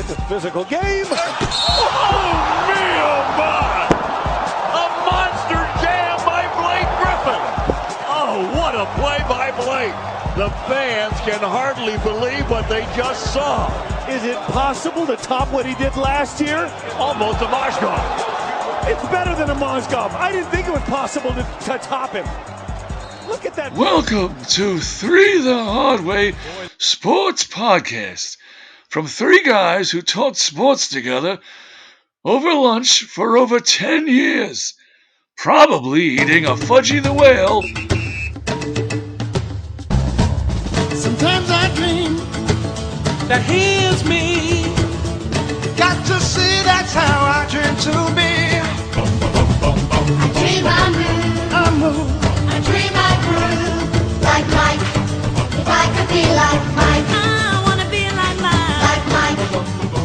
It's a physical game. Oh, me, oh, my. A monster jam by Blake Griffin. Oh, what a play by Blake. The fans can hardly believe what they just saw. Is it possible to top what he did last year? Almost a Mozgov. It's better than a Mozgov. I didn't think it was possible to top him. Look at that. Welcome to Three the Hard Way Sports Podcast. From three guys who taught sports together over lunch for over 10 years. Probably eating a Fudgy the Whale. Sometimes I dream that he is me. Got to see that's how I dream to be. I dream I move, I dream I groove. Like Mike, if I could be like Mike. I wanna be like Mike. Like Mike,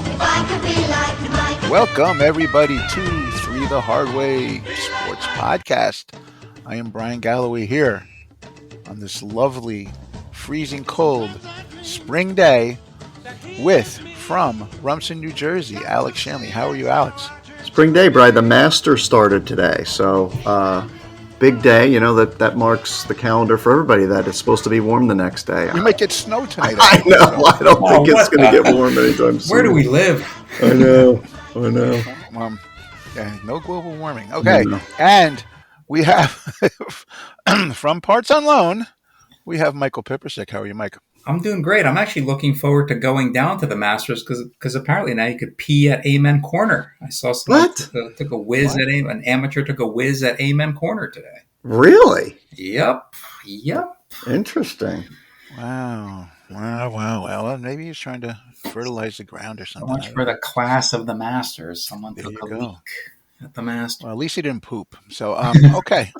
if I could be like Mike. Welcome everybody to Three the Hard Way Sports Podcast. I am Bryan Galloway here on this lovely, freezing cold spring day from Rumson, New Jersey, Alex Shanley. How are you, Alex? Spring day, Bryan. The Masters started today, so big day. You know that marks the calendar for everybody that it's supposed to be warm the next day. We might get snow tonight. I know. I don't think it's going to get warm anytime soon. Where do we live? I know. Yeah, no global warming. Okay, and we have from Parts on Loan, we have Michael Pipersek. How are you, Mike? I'm doing great. I'm actually looking forward to going down to the Masters because apparently now you could pee at Amen Corner. I saw someone took a whiz at an amateur took a whiz at Amen Corner today. Really? Yep. Interesting. Wow. Well, maybe he's trying to fertilize the ground or something. So much for the class of the Masters. Someone there took a go. leak at the Masters. Well, at least he didn't poop. So, okay.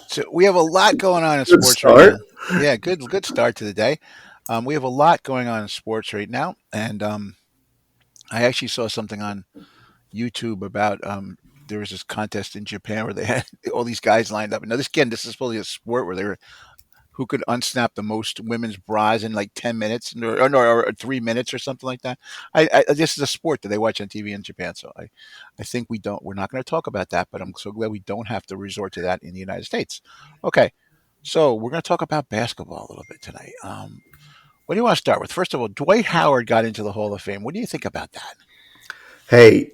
So we have a lot going on in Good sports start. right now. Yeah, good start to the day. We have a lot going on in sports right now, and I actually saw something on YouTube about there was this contest in Japan where they had all these guys lined up. Now, this is supposedly a sport where they were who could unsnap the most women's bras in like 10 minutes or 3 minutes or something like that. This is a sport that they watch on TV in Japan, so I think we're not going to talk about that, but I'm so glad we don't have to resort to that in the United States. Okay, so we're going to talk about basketball a little bit tonight. What do you want to start with? First of all, Dwight Howard got into the Hall of Fame. What do you think about that? Hey,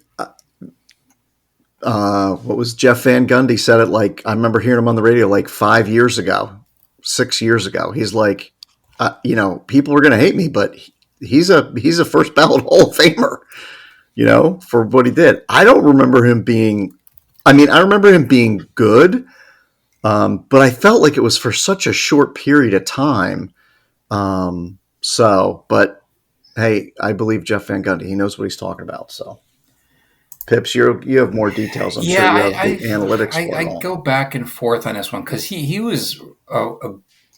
what was Jeff Van Gundy said it like, I remember hearing him on the radio like 6 years ago. He's like, people are going to hate me, but he's a first ballot Hall of Famer, for what he did. I don't remember him being, I remember him being good, but I felt like it was for such a short period of time. But hey, I believe Jeff Van Gundy. He knows what he's talking about. So, Pips, you have more details. I'm sure you have the analytics. I go back and forth on this one because he was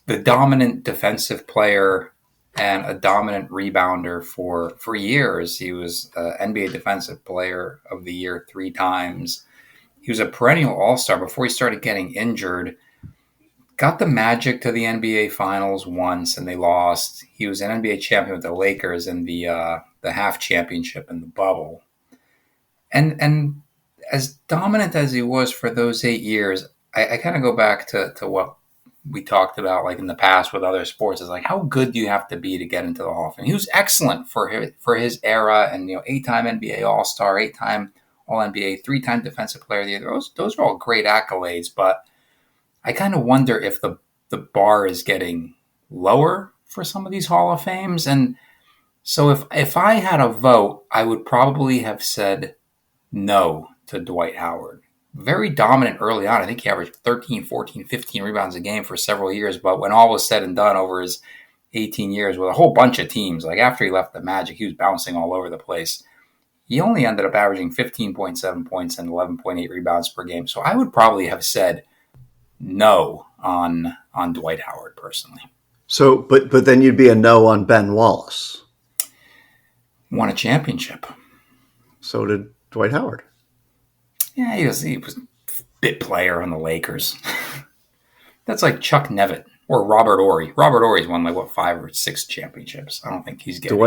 the dominant defensive player and a dominant rebounder for years. He was NBA Defensive Player of the Year 3 times. He was a perennial All-Star before he started getting injured. Got the Magic to the NBA Finals once, and they lost. He was an NBA champion with the Lakers in the half championship in the bubble. And as dominant as he was for those 8 years, I kind of go back to what we talked about, like in the past with other sports. Is like, how good do you have to be to get into the Hall of Fame? He was excellent for his era, and 8-time NBA All-Star, 8-time All-NBA, 3-time Defensive Player of the Year. Those are all great accolades, but I kind of wonder if the bar is getting lower for some of these Hall of Fames. And so if I had a vote, I would probably have said no to Dwight Howard. Very dominant early on. I think he averaged 13, 14, 15 rebounds a game for several years. But when all was said and done over his 18 years with a whole bunch of teams, like after he left the Magic, he was bouncing all over the place. He only ended up averaging 15.7 points and 11.8 rebounds per game. So I would probably have said no on Dwight Howard personally. So, but then you'd be a no on Ben Wallace. Won a championship. So did Dwight Howard. Yeah, he was a bit player on the Lakers. That's like Chuck Nevitt. Or Robert Ory. Robert Ory's won 5 or 6 championships. I don't think he's getting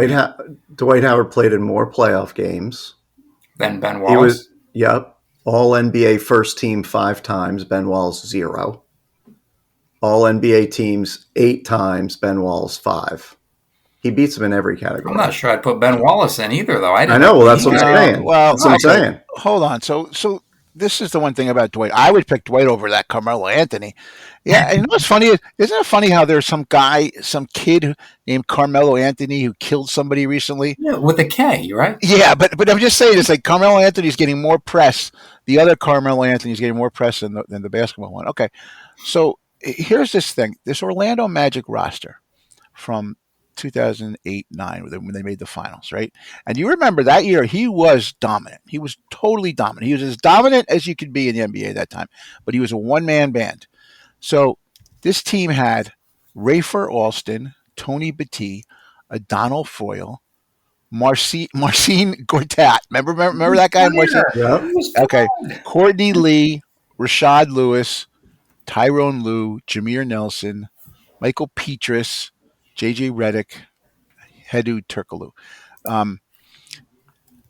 Dwight Howard played in more playoff games. Then Ben He Wallace. was, yep, All NBA first team 5 times. Ben Wallace 0. All NBA teams 8 times. Ben Wallace 5. He beats him in every category. I'm not sure I'd put Ben Wallace in either, though. I know. Well, that's what I'm saying. Well, that's what I'm saying. Hold on. So this is the one thing about Dwight. I would pick Dwight over that Carmelo Anthony. Yeah, and what's funny is, isn't it funny how there's some kid named Carmelo Anthony who killed somebody recently? Yeah, with a K, right? Yeah, but I'm just saying, it's like Carmelo Anthony's getting more press. The other Carmelo Anthony's getting more press than the basketball one. Okay, so here's this thing. This Orlando Magic roster from 2008-9 when they made the finals, right? And you remember that year, he was dominant. He was totally dominant. He was as dominant as you could be in the NBA at that time, but he was a one-man band. So this team had Rafer Alston, Tony Battie, Donald Foyle, Marcin Gortat. Remember that guy? Marcin? Yeah. Okay. Courtney Lee, Rashad Lewis, Tyrone Lue, Jameer Nelson, Michael Petras, J.J. Redick, Hedu Turkoglu.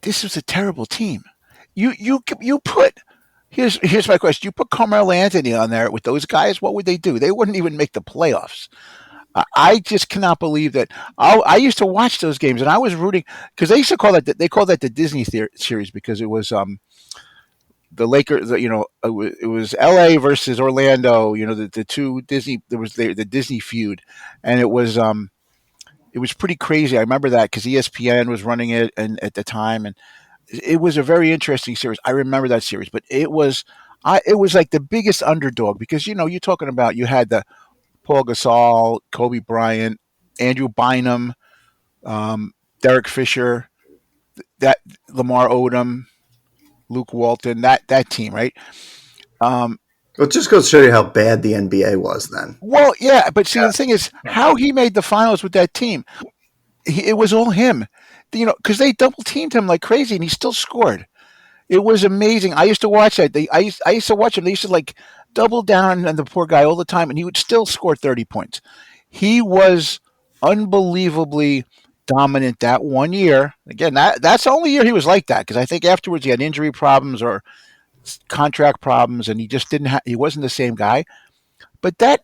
This was a terrible team. You put here's my question. You put Carmelo Anthony on there with those guys, what would they do? They wouldn't even make the playoffs. I just cannot believe that. I used to watch those games, and I was rooting because they used to call that the Disney series because it was the Lakers. It was L.A. versus Orlando. The two Disney. There was the Disney feud, and it was pretty crazy. I remember that because ESPN was running it and at the time, and it was a very interesting series. I remember that series, but it was like the biggest underdog because you're talking about you had the Paul Gasol, Kobe Bryant, Andrew Bynum, Derek Fisher, that Lamar Odom, Luke Walton, that team, right? It just goes to show you how bad the NBA was then. Well, yeah, but see, the thing is, how he made the finals with that team, it was all him. Because they double teamed him like crazy, and he still scored. It was amazing. I used to watch that. I used to watch him. They used to double down on the poor guy all the time, and he would still score 30 points. He was unbelievably dominant that one year. Again, that's the only year he was like that because I think afterwards he had injury problems or contract problems, and he just he wasn't the same guy. But that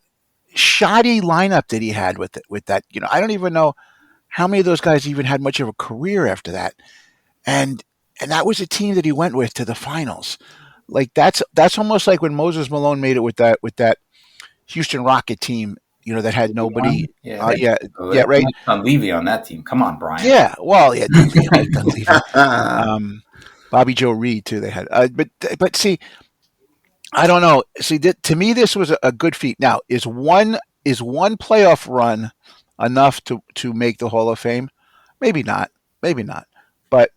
shoddy lineup that he had with that, I don't even know how many of those guys even had much of a career after that. And that was a team that he went with to the finals. Like that's almost like when Moses Malone made it with that Houston Rocket team, that had nobody. Right. Levy on that team. Come on, Bryan. Yeah, well, yeah, Levy. Bobby Joe Reed too. They had, but see, I don't know. See, to me, this was a good feat. Now, is one playoff run enough to make the Hall of Fame? Maybe not. But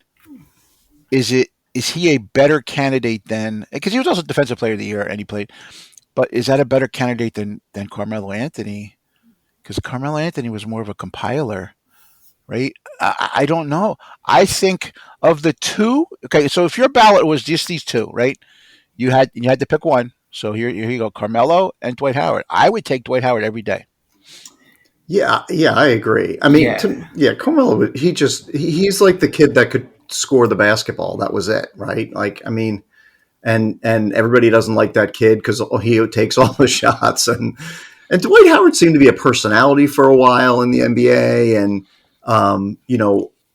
is he a better candidate than? Because he was also Defensive Player of the Year and he played. But is that a better candidate than Carmelo Anthony? Because Carmelo Anthony was more of a compiler, right? I don't know. I think of the two. Okay, so if your ballot was just these two, right? You had to pick one. So here you go, Carmelo and Dwight Howard. I would take Dwight Howard every day. Yeah, I agree. I mean, Carmelo, he's like the kid that could score the basketball. That was it, right? And everybody doesn't like that kid because he takes all the shots. And Dwight Howard seemed to be a personality for a while in the NBA. And,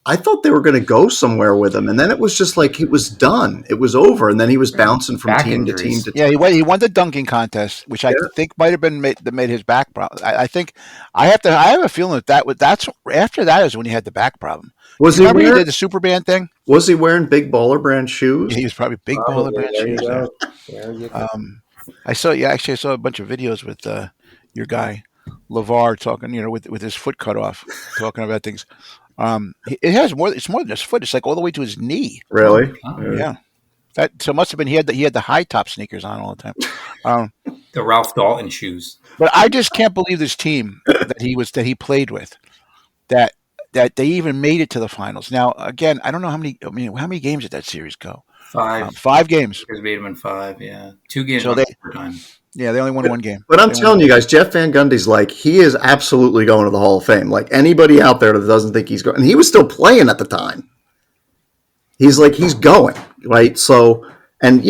I thought they were going to go somewhere with him. And then it was just like it was done. It was over. And then he was bouncing from team to team to team. Yeah, he won the dunking contest, which I think might have been made his back problem. I think I have a feeling that's after that is when he had the back problem. He did the super band thing? Was he wearing big Baller Brand shoes? Yeah, he was probably big Baller Brand shoes. I saw a bunch of videos with your guy LeVar talking, with his foot cut off, talking about things. It's more than his foot. It's like all the way to his knee. Really? Yeah. So it must have been he had the high top sneakers on all the time. The Ralph Dalton shoes. But I just can't believe this team that he played with. That that they even made it to the finals. Now, again, I don't know how many. I mean, how many games did that series go? 5. 5 games. Because beat them in 5. Yeah, 2 games So went they, overtime. yeah, they only won one game. But I'm They won telling you guys, Jeff Van Gundy's like, he is absolutely going to the Hall of Fame. Like anybody out there that doesn't think he's going, and he was still playing at the time. He's like, he's going, right? So, and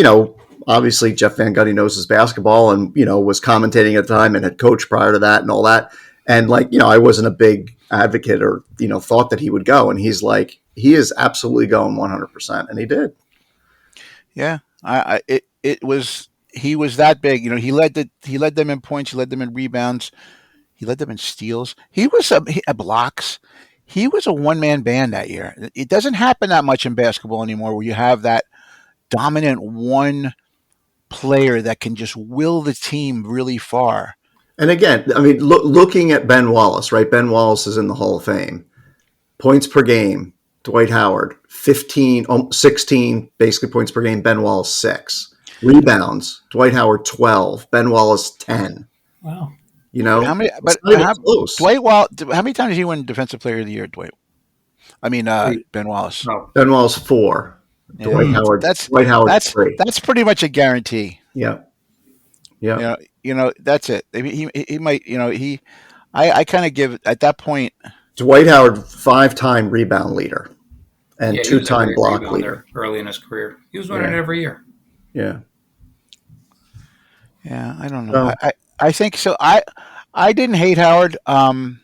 obviously Jeff Van Gundy knows his basketball and, was commentating at the time and had coached prior to that and all that. And I wasn't a big advocate or, thought that he would go. And he's like, he is absolutely going 100%. And he did. Yeah, he was that big. He led them in points. He led them in rebounds. He led them in steals. He was blocks. He was a one-man band that year. It doesn't happen that much in basketball anymore where you have that dominant one player that can just will the team really far. And again, I mean, looking at Ben Wallace, right? Ben Wallace is in the Hall of Fame. Points per game, Dwight Howard, 16 basically points per game, Ben Wallace 6. Rebounds, Dwight Howard 12, Ben Wallace 10. Wow. How many? Dwight Wallace. How many times did he win Defensive Player of the Year, Dwight? I mean, Ben Wallace. Oh. Ben Wallace 4. Yeah. Dwight Howard. Dwight Howard 3. That's pretty much a guarantee. Yeah. Yeah. That's it. He might. I kind of give at that point. Dwight Howard 5-time rebound leader and 2-time block leader early in his career. He was winning it every year. Yeah. Yeah, I don't know. I think so. I didn't hate Howard. I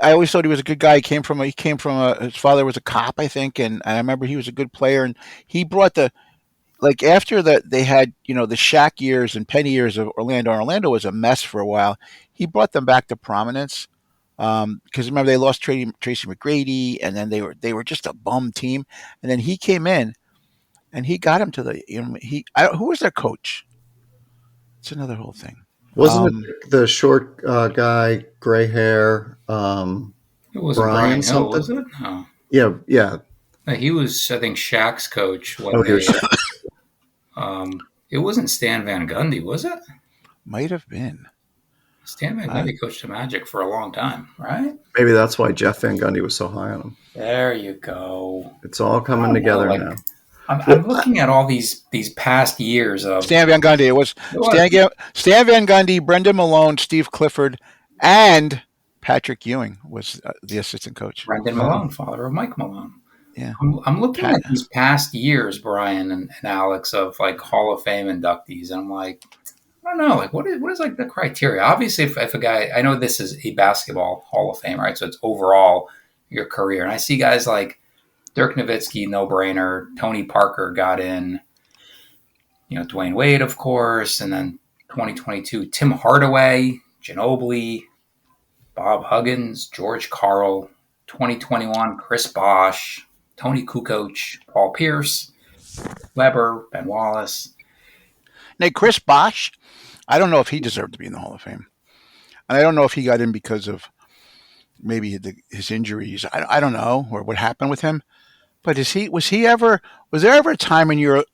always thought he was a good guy. His father was a cop, I think, and I remember he was a good player, and he brought after they had the Shaq years and Penny years of Orlando. Orlando was a mess for a while. He brought them back to prominence because remember they lost Tracy McGrady, and then they were just a bum team, and then he came in, and he got him to who was their coach? It's another whole thing. Wasn't it the short guy, gray hair? It wasn't Bryan Hill, was it? No. Yeah. He was, I think, Shaq's coach. It wasn't Stan Van Gundy, was it? Might have been. Stan Van Gundy coached the Magic for a long time, right? Maybe that's why Jeff Van Gundy was so high on him. There you go. It's all coming together now. I'm looking at all these past years of Stan Van Gundy. It was Stan Van Gundy, Brendan Malone, Steve Clifford, and Patrick Ewing was the assistant coach. Brendan Malone, father of Mike Malone. Yeah, I'm looking at these past years, Brian and Alex, of Hall of Fame inductees, and I'm like, I don't know, what is the criteria? Obviously, if a guy, I know this is a basketball Hall of Fame, right? So it's overall your career, and I see guys like Dirk Nowitzki, no brainer. Tony Parker got in. Dwayne Wade, of course, and then 2022, Tim Hardaway, Ginobili, Bob Huggins, George Karl. 2021, Chris Bosh, Tony Kukoc, Paul Pierce, Weber, Ben Wallace. Now, Chris Bosh, I don't know if he deserved to be in the Hall of Fame, and I don't know if he got in because of maybe his injuries. I don't know, or what happened with him. But was there ever a time in your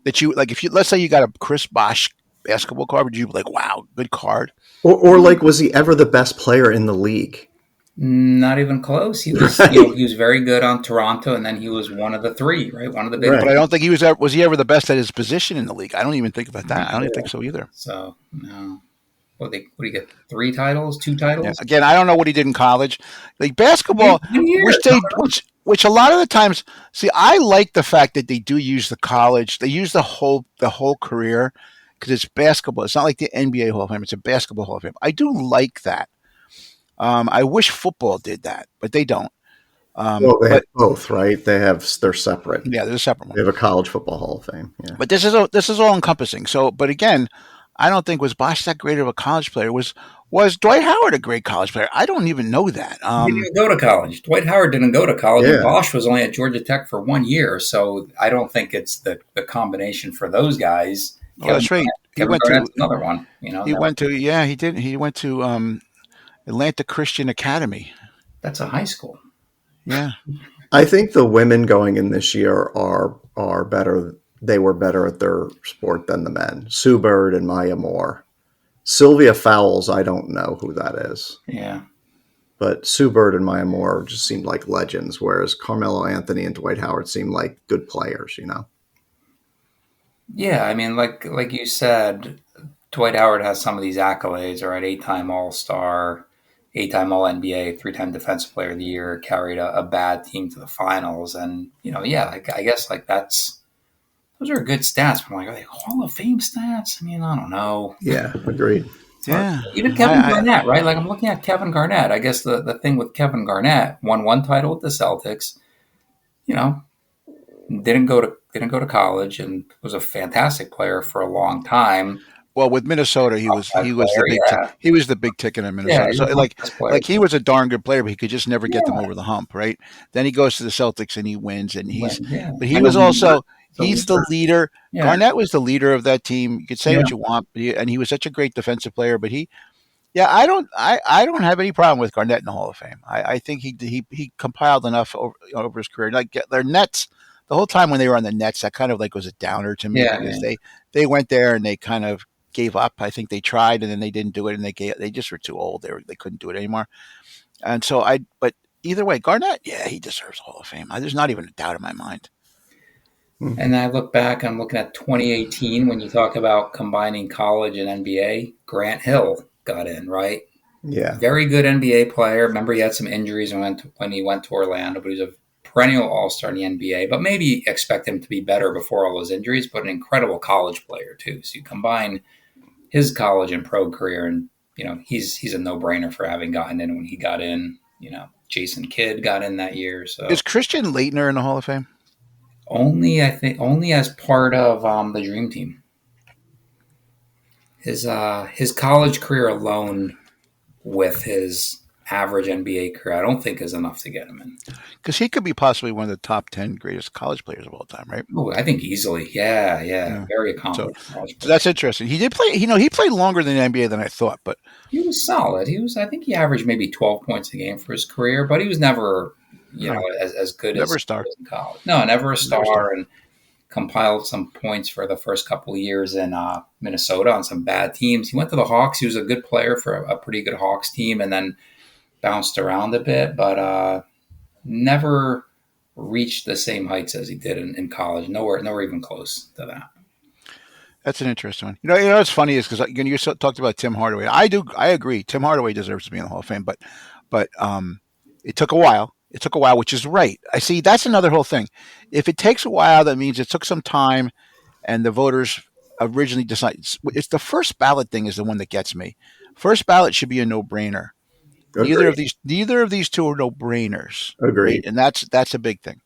that you if let's say you got a Chris Bosh basketball card, would you be like, wow, good card? Or was he ever the best player in the league? Not even close. He was he was very good on Toronto, and then he was one of the three, right? One of the big. Right. But I don't think he was he ever the best at his position in the league? I don't even think about that. I don't even think so either. So no. What do you get? 3 titles? 2 titles? Yeah. Again, I don't know what he did in college. Like basketball, which a lot of the times, see, I like the fact that they do use the college. They use the whole career because it's basketball. It's not like the NBA Hall of Fame. It's a basketball Hall of Fame. I do like that. I wish football did that, but they don't. They have both, right? They're separate. Yeah, they're a separate one. They have a college football Hall of Fame. Yeah. But this is all encompassing. So, but again, I don't think was Bosh that great of a college player. Was Dwight Howard a great college player? I don't even know that. He didn't go to college. Dwight Howard didn't go to college. Yeah. And Bosh was only at Georgia Tech for 1 year. So I don't think it's the combination for those guys. Yeah, that's right. He went to another one. He went to he did. He went to Atlanta Christian Academy. That's a high school. Yeah. I think the women going in this year are better. They were better at their sport than the men. Sue Bird and Maya Moore. Sylvia Fowles, I don't know who that is. Yeah. But Sue Bird and Maya Moore just seemed like legends, whereas Carmelo Anthony and Dwight Howard seemed like good players, you know? Yeah, I mean, like you said, Dwight Howard has some of these accolades, right? 8-time All-Star, 8-time All-NBA, 3-time Defensive Player of the Year, carried a bad team to the finals, and yeah, I guess like those are good stats. But I'm like, are they Hall of Fame stats? I mean, I don't know. Yeah, agreed. Yeah. Even Kevin Garnett, right? Like I'm looking at Kevin Garnett. I guess the thing with Kevin Garnett, won one title with the Celtics, you know, didn't go to college and was a fantastic player for a long time. Well, with Minnesota, he was Outside the player, big yeah. he was the big ticket in Yeah, Minnesota. he So was one of the best players. like he was a darn good player, but he could just never get them Yeah. over the hump, right? Then he goes to the Celtics and he wins, and but he And was also he's the leader. leader. Yeah. Garnett was the leader of that team. You could say what you want, but and he was such a great defensive player. But I don't have any problem with Garnett in the Hall of Fame. I think he compiled enough over his career. Like their Nets, the whole time when they were on the Nets, that kind of like was a downer to me because they went there and they kind of gave up. I think they tried and then they didn't do it, and they just were too old. They couldn't do it anymore. And so but either way, Garnett, yeah, he deserves Hall of Fame. There's not even a doubt in my mind. And I look back, I'm looking at 2018 when you talk about combining college and NBA. Grant Hill got in, right? Yeah. Very good NBA player. Remember, he had some injuries when he went to Orlando, but he was a perennial All-Star in the NBA. But maybe expect him to be better before all those injuries, but an incredible college player, too. So you combine his college and pro career, and he's a no-brainer for having gotten in when he got in. Jason Kidd got in that year. So Is Christian Laettner in the Hall of Fame? Only as part of the Dream Team. His college career alone, with his average NBA career, I don't think is enough to get him in. Because he could be possibly one of the top 10 greatest college players of all time, right? Oh, I think easily. Yeah. Very accomplished. So that's interesting. He did play. He played longer than the NBA than I thought, but he was solid. I think he averaged maybe 12 points a game for his career, but he was never as good never as a star in college. No, never a star, and compiled some points for the first couple of years in Minnesota on some bad teams. He went to the Hawks. He was a good player for a pretty good Hawks team, and then bounced around a bit, but never reached the same heights as he did in college. Nowhere even close to that. That's an interesting one. What's funny is because you talked about Tim Hardaway. I agree. Tim Hardaway deserves to be in the Hall of Fame, but it took a while. It took a while, which is right. I see. That's another whole thing. If it takes a while, that means it took some time, and the voters originally decided. It's the first ballot thing is the one that gets me. First ballot should be a no-brainer. Neither of these two are no-brainers. Agreed. Right? And that's a big thing.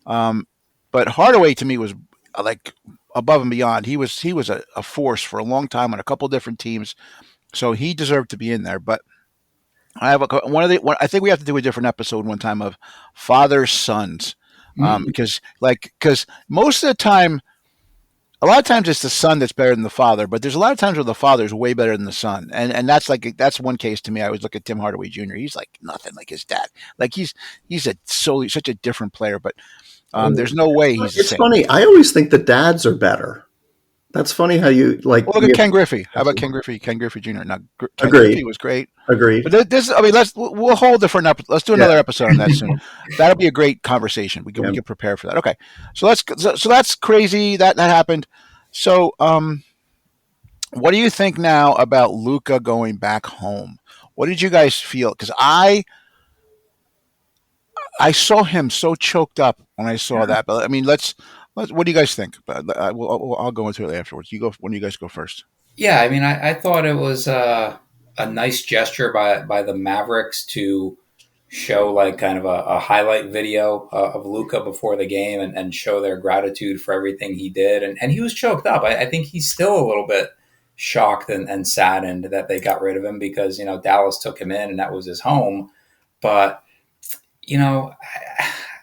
But Hardaway to me was like above and beyond. He was a force for a long time on a couple different teams, so he deserved to be in there. But I have I think we have to do a different episode one time of fathers sons, because most of the time, a lot of times it's the son that's better than the father, but there's a lot of times where the father is way better than the son, and that's one case to me. I always look at Tim Hardaway Jr. He's like nothing like his dad. Like he's such a different player, but there's no way he's the same. It's funny. I always think the dads are better. That's funny how you like. Well, look at Ken Griffey. How about Ken Griffey? Ken Griffey Jr. Now, Ken Agreed. Griffey was great. Agreed. But we'll hold different. Let's do another episode on that soon. That'll be a great conversation. We can prepare for that. Okay, so that's crazy that happened. So, what do you think now about Luka going back home? What did you guys feel? Because I saw him so choked up when I saw that. But I mean, let's. What do you guys think? I'll go into it afterwards. You go. When you guys go first. Yeah, I mean, I thought it was a nice gesture by the Mavericks to show like kind of a highlight video of Luka before the game and show their gratitude for everything he did. And he was choked up. I think he's still a little bit shocked and saddened that they got rid of him because, Dallas took him in and that was his home. But,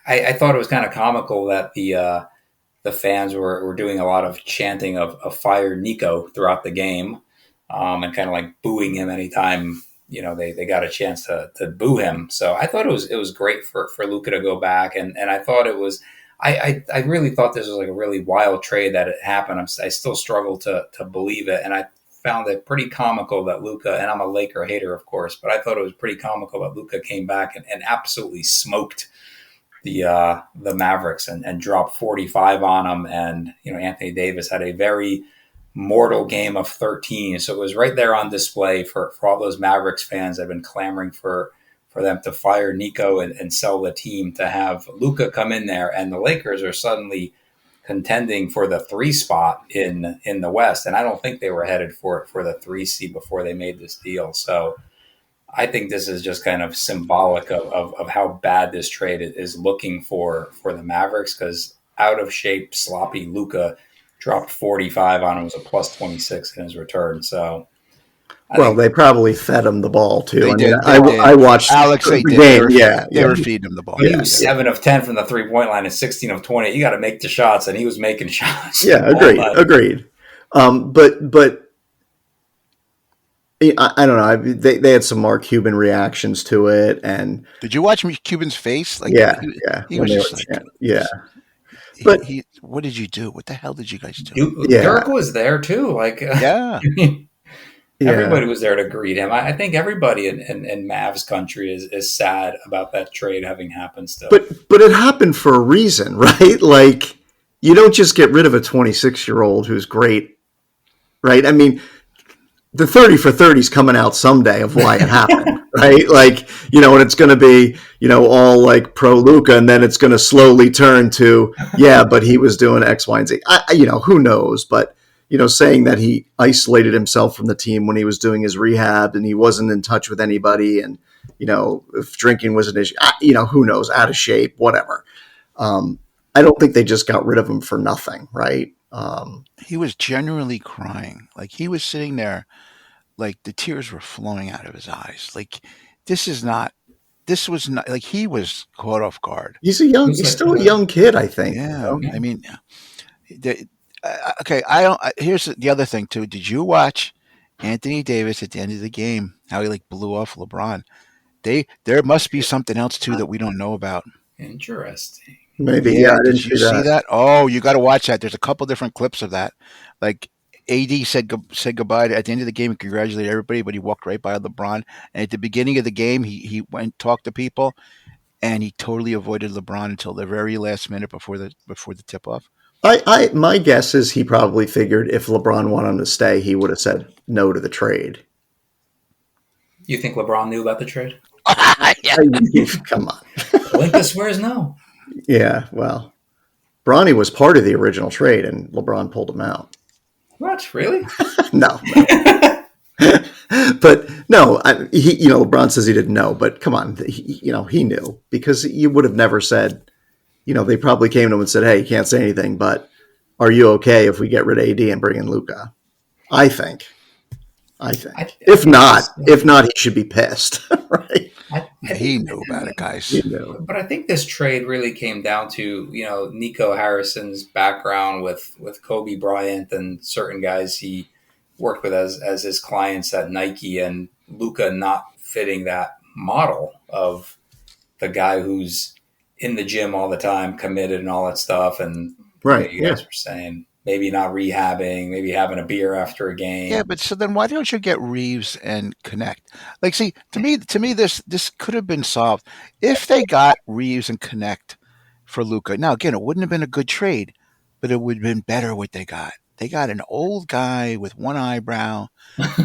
I thought it was kind of comical that the fans were doing a lot of chanting of fire Nico throughout the game, and kind of like booing him anytime, they got a chance to boo him. So I thought it was great for Luka to go back. And I thought it was, I really thought this was like a really wild trade that it happened. I still struggle to believe it. And I found it pretty comical that Luka, and I'm a Laker hater, of course, but I thought it was pretty comical that Luka came back and absolutely smoked the Mavericks and dropped 45 on them. And, Anthony Davis had a very mortal game of 13. So it was right there on display for all those Mavericks fans that have been clamoring for them to fire Nico and sell the team, to have Luka come in there. And the Lakers are suddenly contending for the 3 spot in the West. And I don't think they were headed for the 3 seed before they made this deal. So I think this is just kind of symbolic of how bad this trade is looking for the Mavericks, because out of shape, sloppy Luka dropped 45 on him, was a plus 26 in his return. So, they probably fed him the ball too. They did. I watched Alex. They the did. game. They were feeding him the ball. He was 7 of 10 from the 3-point line and 16 of 20. You got to make the shots, and he was making shots. Yeah, agreed. But I don't know. They had some Mark Cuban reactions to it, and did you watch Cuban's face? Like, he was just like, But what did you do? What the hell did you guys do? Dirk was there too. Like, everybody was there to greet him. I think everybody in Mavs country is sad about that trade having happened still. But it happened for a reason, right? Like, you don't just get rid of a 26-year-old who's great, right? I mean, the 30 for 30 is coming out someday of why it happened, right? Like, and it's going to be, all like pro Luka, and then it's going to slowly turn to, but he was doing X, Y, and Z. Who knows? But, saying that he isolated himself from the team when he was doing his rehab and he wasn't in touch with anybody, and, if drinking was an issue, who knows, out of shape, whatever. I don't think they just got rid of him for nothing, right? He was genuinely crying. Like, he was sitting there, like the tears were flowing out of his eyes. Like, this was not like, he was caught off guard. He's still a young kid, I think. Yeah. I mean, okay. Here's the other thing too. Did you watch Anthony Davis at the end of the game? How he like blew off LeBron? There must be something else too that we don't know about. Interesting. Maybe. Yeah. Did you see that? Oh, you got to watch that. There's a couple different clips of that. Like, AD said goodbye at the end of the game and congratulated everybody, but he walked right by LeBron. And at the beginning of the game, he went and talked to people, and he totally avoided LeBron until the very last minute before the tip off. My guess is he probably figured if LeBron wanted him to stay, he would have said no to the trade. You think LeBron knew about the trade? Come on. Linka swears no. Yeah, well, Bronny was part of the original trade, and LeBron pulled him out. What? Really? No. But no, LeBron says he didn't know, but come on, he knew, because you would have never said, they probably came to him and said, hey, you can't say anything, but are you okay if we get rid of AD and bring in Luka? I think. If not, he should be pissed, right? He knew about it, guys. But I think this trade really came down to, Nico Harrison's background with Kobe Bryant and certain guys he worked with as his clients at Nike, and Luka not fitting that model of the guy who's in the gym all the time, committed and all that stuff. And you guys were saying maybe not rehabbing, maybe having a beer after a game. Yeah, but so then why don't you get Reeves and Connect? Like, see, to me, this could have been solved if they got Reeves and Connect for Luka. Now, again, it wouldn't have been a good trade, but it would have been better what they got. They got an old guy with one eyebrow,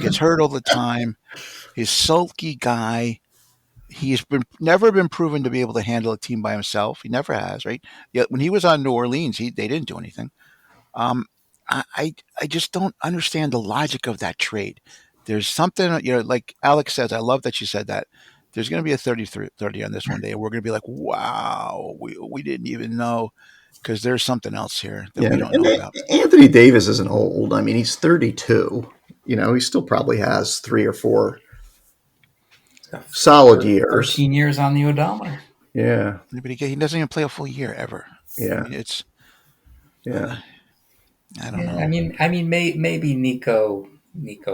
gets hurt all the time. He's sulky guy. He's never been proven to be able to handle a team by himself. He never has, right? Yet when he was on New Orleans, they didn't do anything. I just don't understand the logic of that trade. There's something, like Alex says, I love that you said that. There's going to be a 30 on this one day. And we're going to be like, wow, we didn't even know, because there's something else here that we don't know about. Anthony Davis isn't old. I mean, he's 32. He still probably has 3 or 4 solid years. 13 years on the odometer. Yeah. But he doesn't even play a full year ever. Yeah. I mean, it's... Yeah. I don't know. I mean, maybe Nico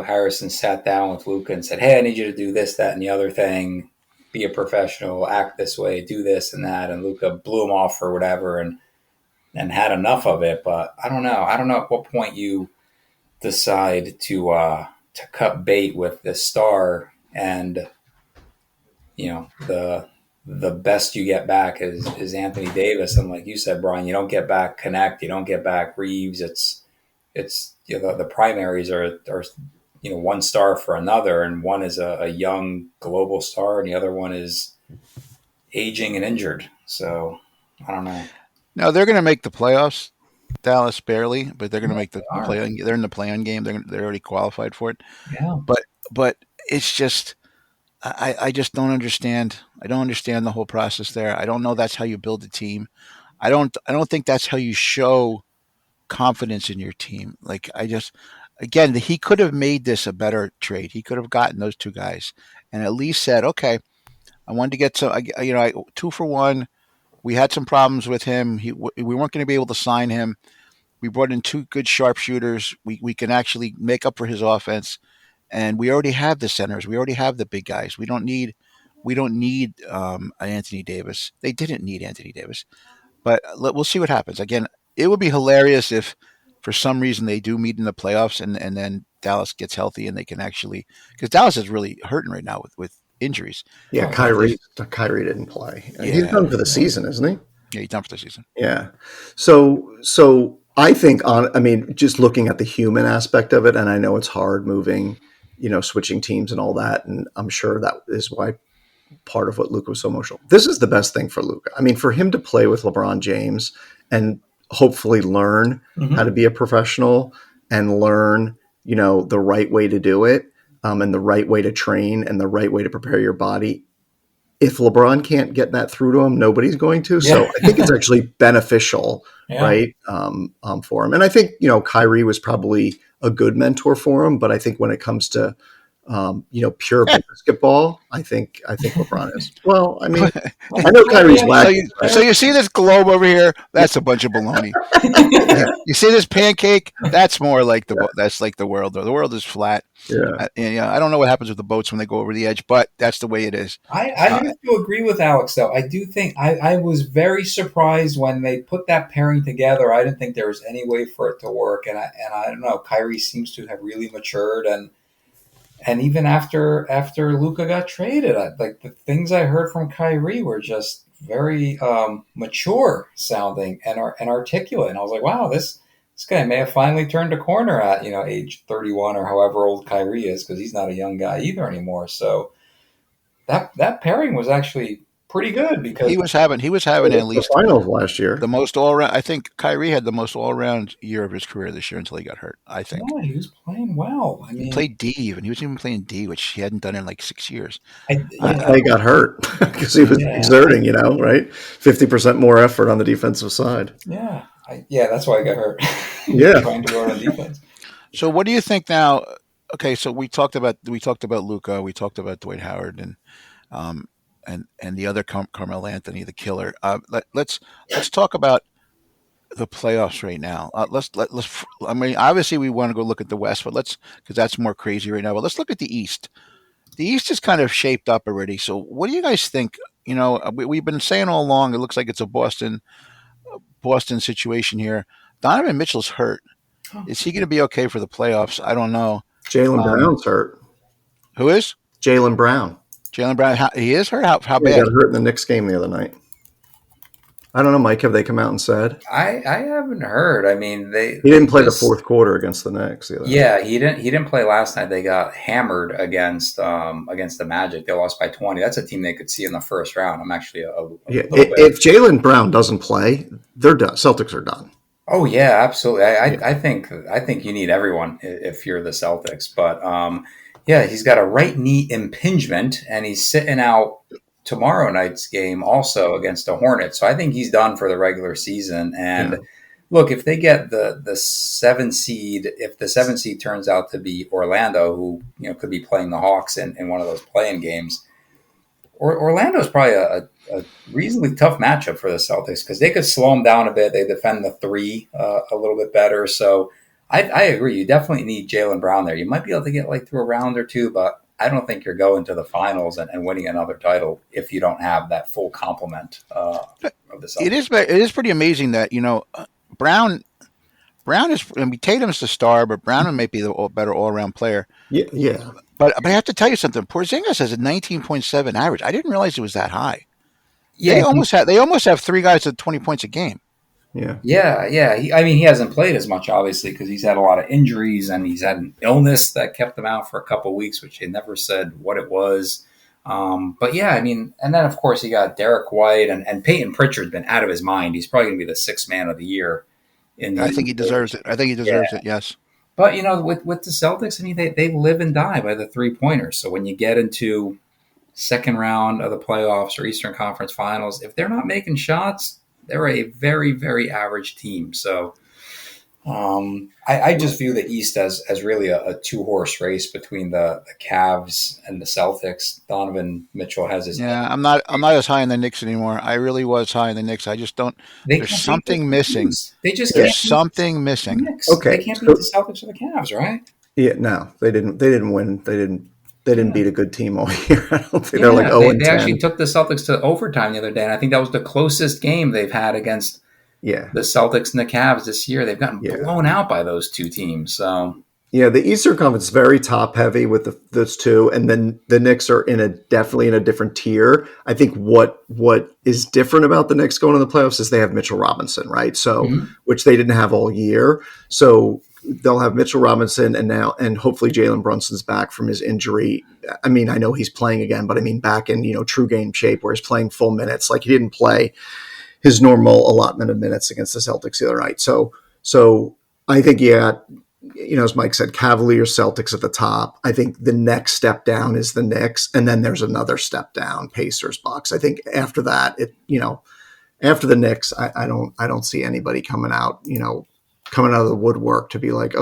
Harrison sat down with Luka and said, "Hey, I need you to do this, that, and the other thing. Be a professional. Act this way. Do this and that." And Luka blew him off or whatever, and had enough of it. But I don't know. I don't know at what point you decide to to cut bait with this star, and the best you get back is Anthony Davis, and like you said, Bryan, you don't get back Connect, you don't get back Reeves. It's the primaries are one star for another, and one is a young global star, and the other one is aging and injured. So I don't know. Now they're going to make the playoffs. Dallas barely, but they're going to make the are. play. They're in the play-in game. They're already qualified for it. Yeah. But it's just I just don't understand. I don't understand the whole process there. I don't know that's how you build a team. I don't think that's how you show confidence in your team. Like again, he could have made this a better trade. He could have gotten those two guys and at least said, okay, I wanted to get some. 2-for-1. We had some problems with him. We weren't going to be able to sign him. We brought in two good sharpshooters. We can actually make up for his offense, and we already have the centers. We already have the big guys. We don't need Anthony Davis. They didn't need Anthony Davis, but we'll see what happens. Again, it would be hilarious if, for some reason, they do meet in the playoffs, and then Dallas gets healthy and they can actually, because Dallas is really hurting right now with injuries. Yeah, Kyrie didn't play. Yeah. He's done for the season, isn't he? Yeah, he's done for the season. Yeah. So I think just looking at the human aspect of it, and I know it's hard moving, switching teams and all that, and I'm sure that is why part of what Luka was so emotional. This is the best thing for Luka. I mean, for him to play with LeBron James and hopefully learn how to be a professional and learn, the right way to do it, and the right way to train and the right way to prepare your body. If LeBron can't get that through to him, nobody's going to. So I think it's actually beneficial, right, for him. And I think, Kyrie was probably a good mentor for him. But I think when it comes to, pure basketball, I think LeBron is. Well, I mean, I know Kyrie's lacking. So you see this globe over here? That's a bunch of baloney. You see this pancake? That's more like that's like the world. The world is flat. Yeah. I don't know what happens with the boats when they go over the edge, but that's the way it is. I have to agree with Alex, though. I do think I was very surprised when they put that pairing together. I didn't think there was any way for it to work, and I don't know. Kyrie seems to have really matured, and even after Luka got traded, like the things I heard from Kyrie were just very mature sounding and articulate, and I was like, wow, this guy may have finally turned a corner at age 31 or however old Kyrie is, because he's not a young guy either anymore. So that pairing was actually pretty good, because he was having at least the finals last year. The most all around. I think Kyrie had the most all around year of his career this year until he got hurt. I think. Yeah, he was playing well. I mean, he played D even. He was even playing D, which he hadn't done in like 6 years. He got hurt because he was exerting, right? 50% more effort on the defensive side. Yeah. That's why I got hurt. Yeah. Trying to go on defense. So what do you think now? Okay, so we talked about Luka, we talked about Dwight Howard, and the other Carmelo Anthony, the killer. Let's talk about the playoffs right now. Let's. I mean, obviously we want to go look at the West, but because that's more crazy right now. But let's look at the East. The East is kind of shaped up already. So what do you guys think? We've been saying all along, it looks like it's a Boston situation here. Donovan Mitchell's hurt. Is he going to be okay for the playoffs? I don't know. Jaylen Brown's hurt. Who is? Jaylen Brown. Jaylen Brown. He is hurt? How bad? He got hurt in the Knicks game the other night. I don't know, Mike. Have they come out and said? I haven't heard. I mean, he didn't play the fourth quarter against the Knicks. Yeah, he didn't play last night. They got hammered against the Magic. They lost by 20. That's a team they could see in the first round. I'm actually If Jaylen Brown doesn't play, they're done. Celtics are done. Oh yeah, absolutely. I think you need everyone if you're the Celtics. But he's got a right knee impingement, and he's sitting out tomorrow night's game also against the Hornets. So I think he's done for the regular season. And look, if they get the 7 seed, if the 7 seed turns out to be Orlando, who could be playing the Hawks in one of those play-in games, Orlando's probably a reasonably tough matchup for the Celtics, because they could slow them down a bit. They defend the 3 a little bit better. So I agree. You definitely need Jaylen Brown there. You might be able to get through a round or two, but I don't think you're going to the finals and winning another title if you don't have that full complement of the Celtics. It is pretty amazing that Brown Brown is. I mean, Tatum's the star, but Brown may be the better all-around player. Yeah. But I have to tell you something. Porzingis has a 19.7 average. I didn't realize it was that high. Yeah, They almost have three guys at 20 points a game. Yeah. yeah. He hasn't played as much, obviously, because he's had a lot of injuries and he's had an illness that kept him out for a couple of weeks, which they never said what it was. But yeah, I mean, and then of course you got Derek White and Peyton Pritchard's been out of his mind. He's probably going to be the sixth man of the year. I think he deserves it. Yes. But with the Celtics, I mean, they live and die by the 3-pointers. So when you get into second round of the playoffs or Eastern Conference Finals, if they're not making shots, they're a very, very average team. So I just view the East as really a two-horse race between the Cavs and the Celtics. Donovan Mitchell has his I'm not as high on the Knicks anymore. I really was high on the Knicks. I just don't. There's something missing. There's something missing. Okay, they can't beat the Celtics or the Cavs, right? Yeah, no, they didn't win. They didn't beat a good team all year. I don't think they're like 0-10. They actually took the Celtics to overtime the other day, and I think that was the closest game they've had against the Celtics and the Cavs this year. They've gotten blown out by those two teams. So yeah, the Eastern Conference is very top heavy with those two, and then the Knicks are definitely in a different tier. I think what is different about the Knicks going to the playoffs is they have Mitchell Robinson, right? So which they didn't have all year. So they'll have Mitchell Robinson and hopefully Jalen Brunson's back from his injury. I mean, I know he's playing again, but I mean back in true game shape where he's playing full minutes. Like he didn't play his normal allotment of minutes against the Celtics the other night. So I think as Mike said, Cavaliers, Celtics at the top. I think the next step down is the Knicks, and then there's another step down, Pacers, Bucks. I think after that, after the Knicks, I don't see anybody coming out of the woodwork to be like, a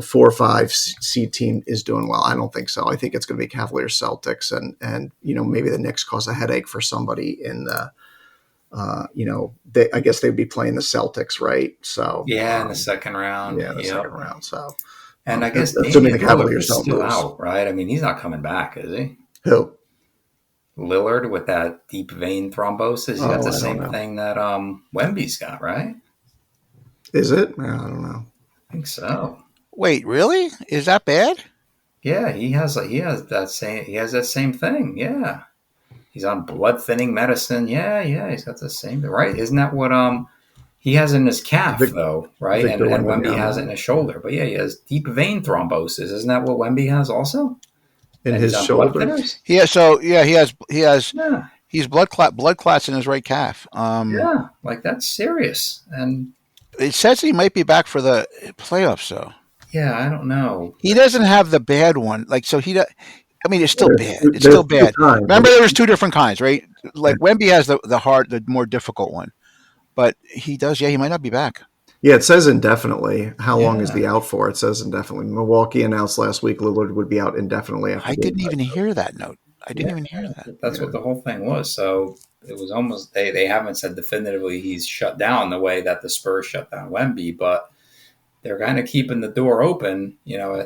4 or 5 seed team is doing well. I don't think so. I think it's going to be Cavaliers, Celtics, and maybe the Knicks cause a headache for somebody in the. I guess they'd be playing the Celtics, right? So in the second round. Yeah, second round. So, and I guess assuming the Cavaliers don't still lose, out, right? I mean, he's not coming back, is he? Who? Lillard with that deep vein thrombosis. He's got the same thing that Wemby's got, right? Is it? I don't know. I think so. Wait, really? Is that bad? Yeah, he has that same thing. Yeah. He's on blood thinning medicine. Yeah, he's got the same, right? Isn't that what he has in his calf though, right? And Wemby has it in his shoulder. But yeah, he has deep vein thrombosis. Isn't that what Wemby has also? In his shoulder? Yeah, so he has he's blood clots in his right calf. Like that's serious. And it says he might be back for the playoffs though. Yeah, I don't know. He doesn't have the bad one. Like so I mean, it's still bad. It's still bad. Remember, there was 2 different kinds, right? Like Wemby has the more difficult one, but he does. Yeah, he might not be back. Yeah, it says indefinitely. How long is the out for? It says indefinitely. Milwaukee announced last week Lillard would be out indefinitely. I didn't even hear that note. I didn't even hear that. That's what the whole thing was. So it was almost they haven't said definitively he's shut down the way that the Spurs shut down Wemby, but they're kind of keeping the door open,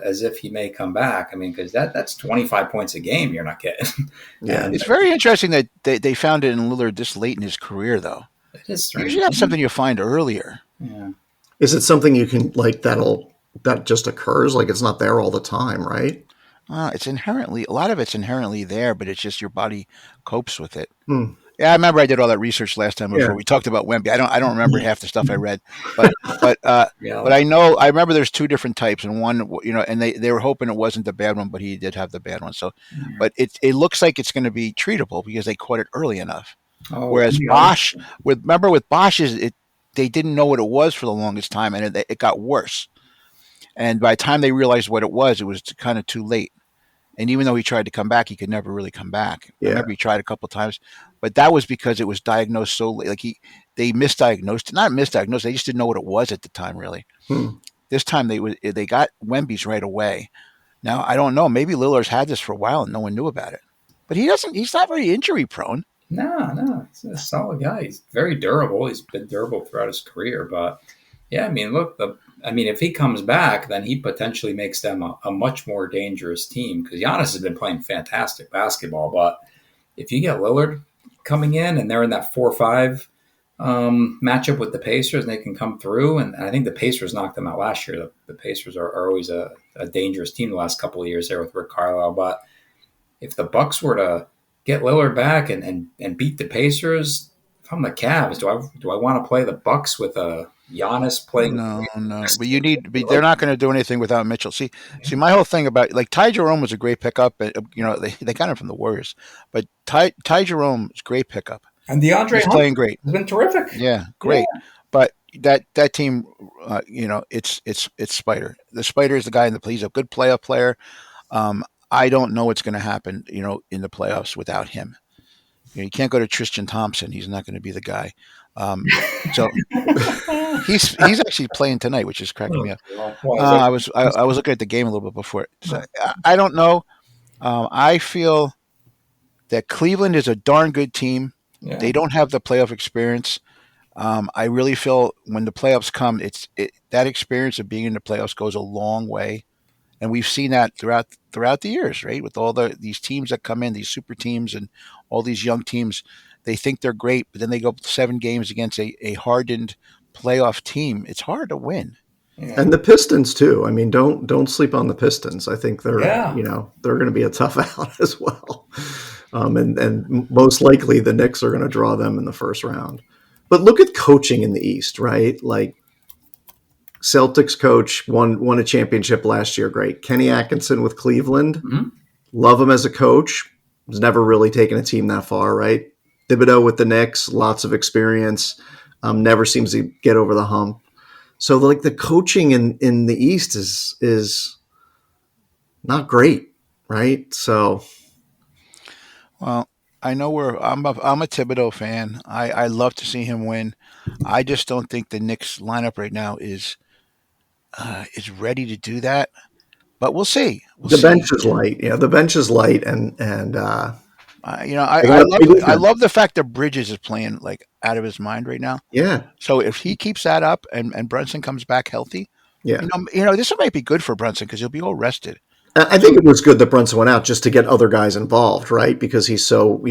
as if he may come back. I mean, because that's 25 points a game you're not getting. It's very interesting that they found it in Lillard this late in his career, though. It is strange. Usually that's something you find earlier. Yeah. Is it something you can that just occurs? Like it's not there all the time, right? A lot of it's inherently there, but it's just your body copes with it. Yeah, I remember I did all that research last time before we talked about Wemby. I don't remember half the stuff I read, but I remember there's 2 different types, and one, and they were hoping it wasn't the bad one, but he did have the bad one. So, but it looks like it's going to be treatable because they caught it early enough. Whereas Bosch, with Bosch's, they didn't know what it was for the longest time, and it got worse. And by the time they realized what it was kind of too late. And even though he tried to come back, he could never really come back. I remember he tried a couple of times, but that was because it was diagnosed so late. Like they misdiagnosed, not misdiagnosed. They just didn't know what it was at the time, really. This time they got Wemby's right away. Now I don't know. Maybe Lillard's had this for a while and no one knew about it. But he's not very injury prone. No, he's a solid guy. He's very durable. He's been durable throughout his career. But yeah, I mean, look, if he comes back, then he potentially makes them a much more dangerous team because Giannis has been playing fantastic basketball. But if you get Lillard coming in and they're in that 4-5 matchup with the Pacers, and they can come through. And I think the Pacers knocked them out last year. The Pacers are always a dangerous team the last couple of years there with Rick Carlisle. But if the Bucks were to get Lillard back and beat the Pacers, if I'm the Cavs, do I want to play the Bucks with a Giannis playing? No. But they're not going to do anything without Mitchell. See, my whole thing about like Ty Jerome was a great pickup. They got him from the Warriors, but Ty Jerome is a great pickup. And DeAndre He's playing great. Has been terrific. Yeah, great. Yeah. But that team, it's Spider. The Spider is the guy in the. He's a good playoff player. I don't know what's going to happen, in the playoffs without him. You can't go to Tristan Thompson. He's not going to be the guy. So he's actually playing tonight, which is cracking me up. I was looking at the game a little bit before. So I don't know. I feel that Cleveland is a darn good team. Yeah. They don't have the playoff experience. I really feel when the playoffs come, that experience of being in the playoffs goes a long way. And we've seen that throughout the years, right? With all these teams that come in, these super teams and all these young teams, they think they're great, but then they go 7 games against a hardened playoff team. It's hard to win. Yeah. And the Pistons too. I mean, don't sleep on the Pistons. I think they're they're going to be a tough out as well. And most likely the Knicks are going to draw them in the first round. But look at coaching in the East, right? Like Celtics coach won a championship last year. Great. Kenny Atkinson with Cleveland. Mm-hmm. Love him as a coach. Has never really taken a team that far, right? Thibodeau with the Knicks, lots of experience. Never seems to get over the hump. So like the coaching in the East is not great, right? So, well, I know I'm a Thibodeau fan. I love to see him win. I just don't think the Knicks lineup right now is ready to do that. But we'll see. The bench is light. Yeah, the bench is light, and I love the fact that Bridges is playing like out of his mind right now. Yeah. So if he keeps that up and Brunson comes back healthy, this might be good for Brunson because he'll be all rested. I think it was good that Brunson went out just to get other guys involved, right? Because he's so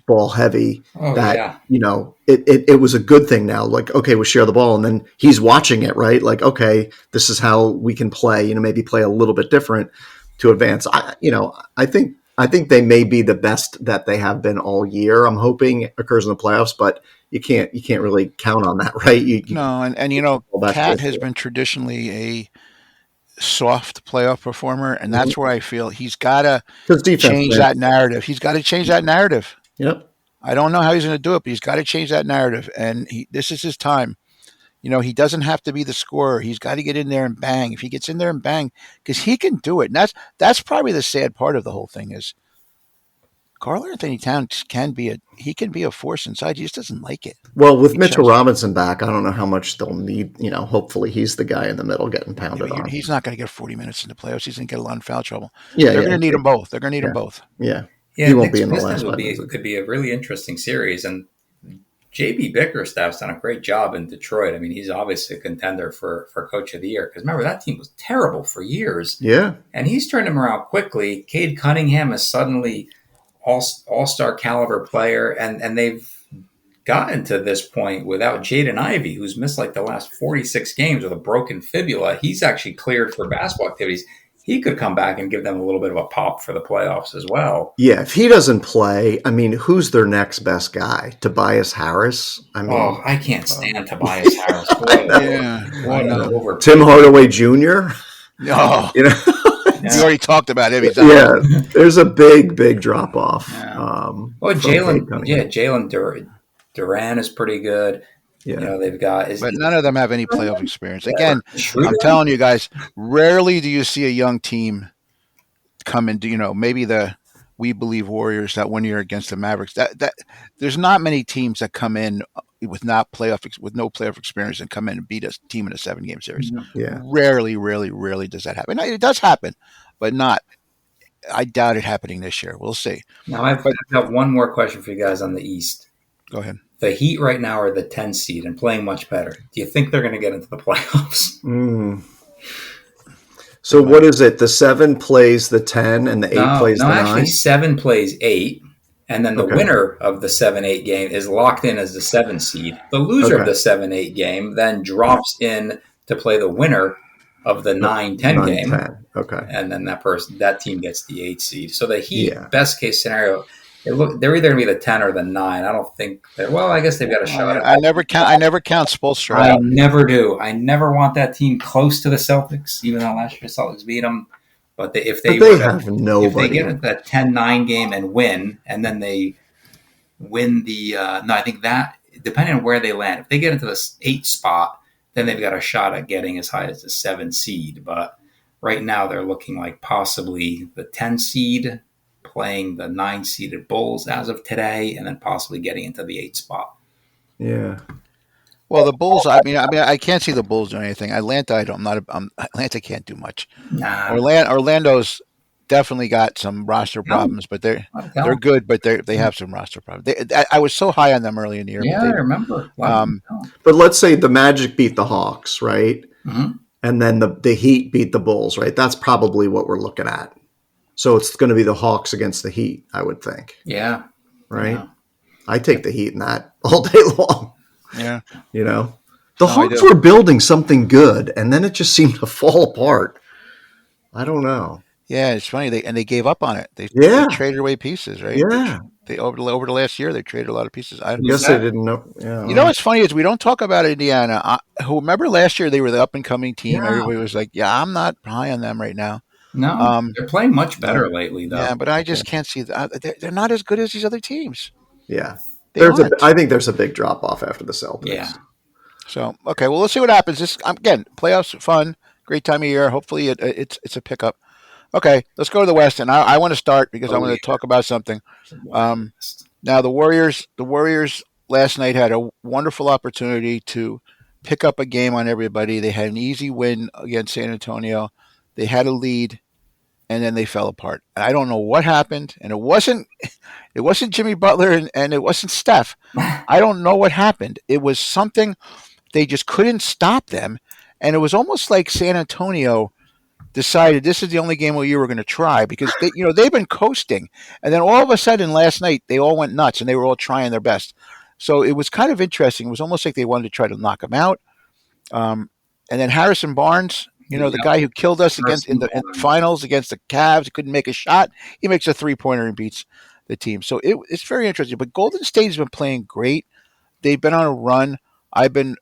ball heavy it was a good thing now. Like, okay, we'll share the ball, and then he's watching it, right? Like, okay, this is how we can play. Maybe play a little bit different to advance. I think they may be the best that they have been all year. I'm hoping it occurs in the playoffs, but you can't really count on that, right? Cat has been traditionally a soft playoff performer, and that's where I feel he's got to change that narrative. He's got to change that narrative. Yep. I don't know how he's going to do it, but he's got to change that narrative, and this is his time. He doesn't have to be the scorer. He's got to get in there and bang. If he gets in there and bang, because he can do it. And that's probably the sad part of the whole thing is Karl-Anthony Towns can be a force inside. He just doesn't like it. Well, with Mitchell Robinson back, I don't know how much they'll need. Hopefully he's the guy in the middle getting pounded on. He's not going to get 40 minutes in the playoffs. He's going to get a lot of foul trouble. Yeah, they're going to need them both. They're going to need them both. Yeah. Yeah, he won't be in the last one. It could be a really interesting series, and JB Bickerstaff's done a great job in Detroit. I mean, he's obviously a contender for Coach of the Year because remember that team was terrible for years. Yeah, and he's turned them around quickly. Cade Cunningham is suddenly all-star caliber player, and they've gotten to this point without Jaden Ivey, who's missed like the last 46 games with a broken fibula. He's actually cleared for basketball activities. He could come back and give them a little bit of a pop for the playoffs as well. Yeah, if he doesn't play, I mean, who's their next best guy? Tobias Harris? I can't stand Tobias Harris. I know. Tim Hardaway Jr.? No. You already talked about him. There's a big drop off. Yeah. Jalen Duran is pretty good. Yeah. They've got, but none of them have any playoff experience. Again, I'm telling you guys, rarely do you see a young team come into, maybe the We Believe Warriors that 1 year against the Mavericks. That there's not many teams that come in with no playoff experience and come in and beat a team in a 7-game series. Yeah. Rarely does that happen. It does happen, but not. I doubt it happening this year. We'll see. Now I've got one more question for you guys on the East. Go ahead. The Heat right now are the 10 seed and playing much better. Do you think they're going to get into the playoffs? So what is it? The 7 plays the 10 and the 8 plays the 9? No, actually 7 plays 8 And then the Okay. winner of the 7-8 game is locked in as the 7 seed. The loser of Okay. the 7-8 game then drops in to play the winner of the 9-10 game. 9-10. Okay. And then that team gets the 8 seed. So the Heat, Yeah. best case scenario, they're either going to be the 10 or the 9. I don't think well, I guess they've got a shot. I never count Spoelstra I out. never do. I never want that team close to the Celtics, even though last year the Celtics beat them. But if they have nobody. If they get into that 10-9 game and win, and then they win the I think that depending on where they land, if they get into the 8 spot, then they've got a shot at getting as high as the 7 seed. But right now they're looking like possibly the 10 seed playing the 9 seeded Bulls as of today, and then possibly getting into the 8 spot. Yeah. Well, the Bulls. I mean, I can't see the Bulls doing anything. Atlanta, Atlanta can't do much. Nah, Orlando's definitely got some roster problems, but they're good, but they have some roster problems. I was so high on them early in the year. Yeah, I remember. But let's say the Magic beat the Hawks, right? Mm-hmm. And then the Heat beat the Bulls, right? That's probably what we're looking at. So it's going to be the Hawks against the Heat, I would think. Yeah. Right? Yeah. I take the Heat in that all day long. Yeah. The Hawks were building something good, and then it just seemed to fall apart. I don't know. Yeah, it's funny. They gave up on it. They traded away pieces, right? Yeah. They over the last year they traded a lot of pieces. I guess they didn't know. Yeah. What's funny is we don't talk about Indiana. Remember last year they were the up and coming team. Yeah. Everybody was like, "Yeah, I'm not high on them right now." No, they're playing much better lately, though. Yeah, but I just can't see that. They're not as good as these other teams. Yeah, I think there's a big drop off after the Celtics. Yeah. So okay, well, let's see what happens. This again, playoffs are fun, great time of year. Hopefully, it's a pickup. Okay, let's go to the West, and I want to start because I want to talk about something. Now the Warriors last night had a wonderful opportunity to pick up a game on everybody. They had an easy win against San Antonio. They had a lead, and then they fell apart. And I don't know what happened, and it wasn't Jimmy Butler and it wasn't Steph. I don't know what happened. It was something. They just couldn't stop them, and it was almost like San Antonio decided this is the only game all year we're going to try because they've been coasting, and then all of a sudden last night they all went nuts and they were all trying their best. So it was kind of interesting. It was almost like they wanted to try to knock them out. And then Harrison Barnes, the guy who killed us in the finals against the Cavs, couldn't make a shot. He makes a 3-pointer and beats the team. So it's very interesting. But Golden State has been playing great. They've been on a run. I've been.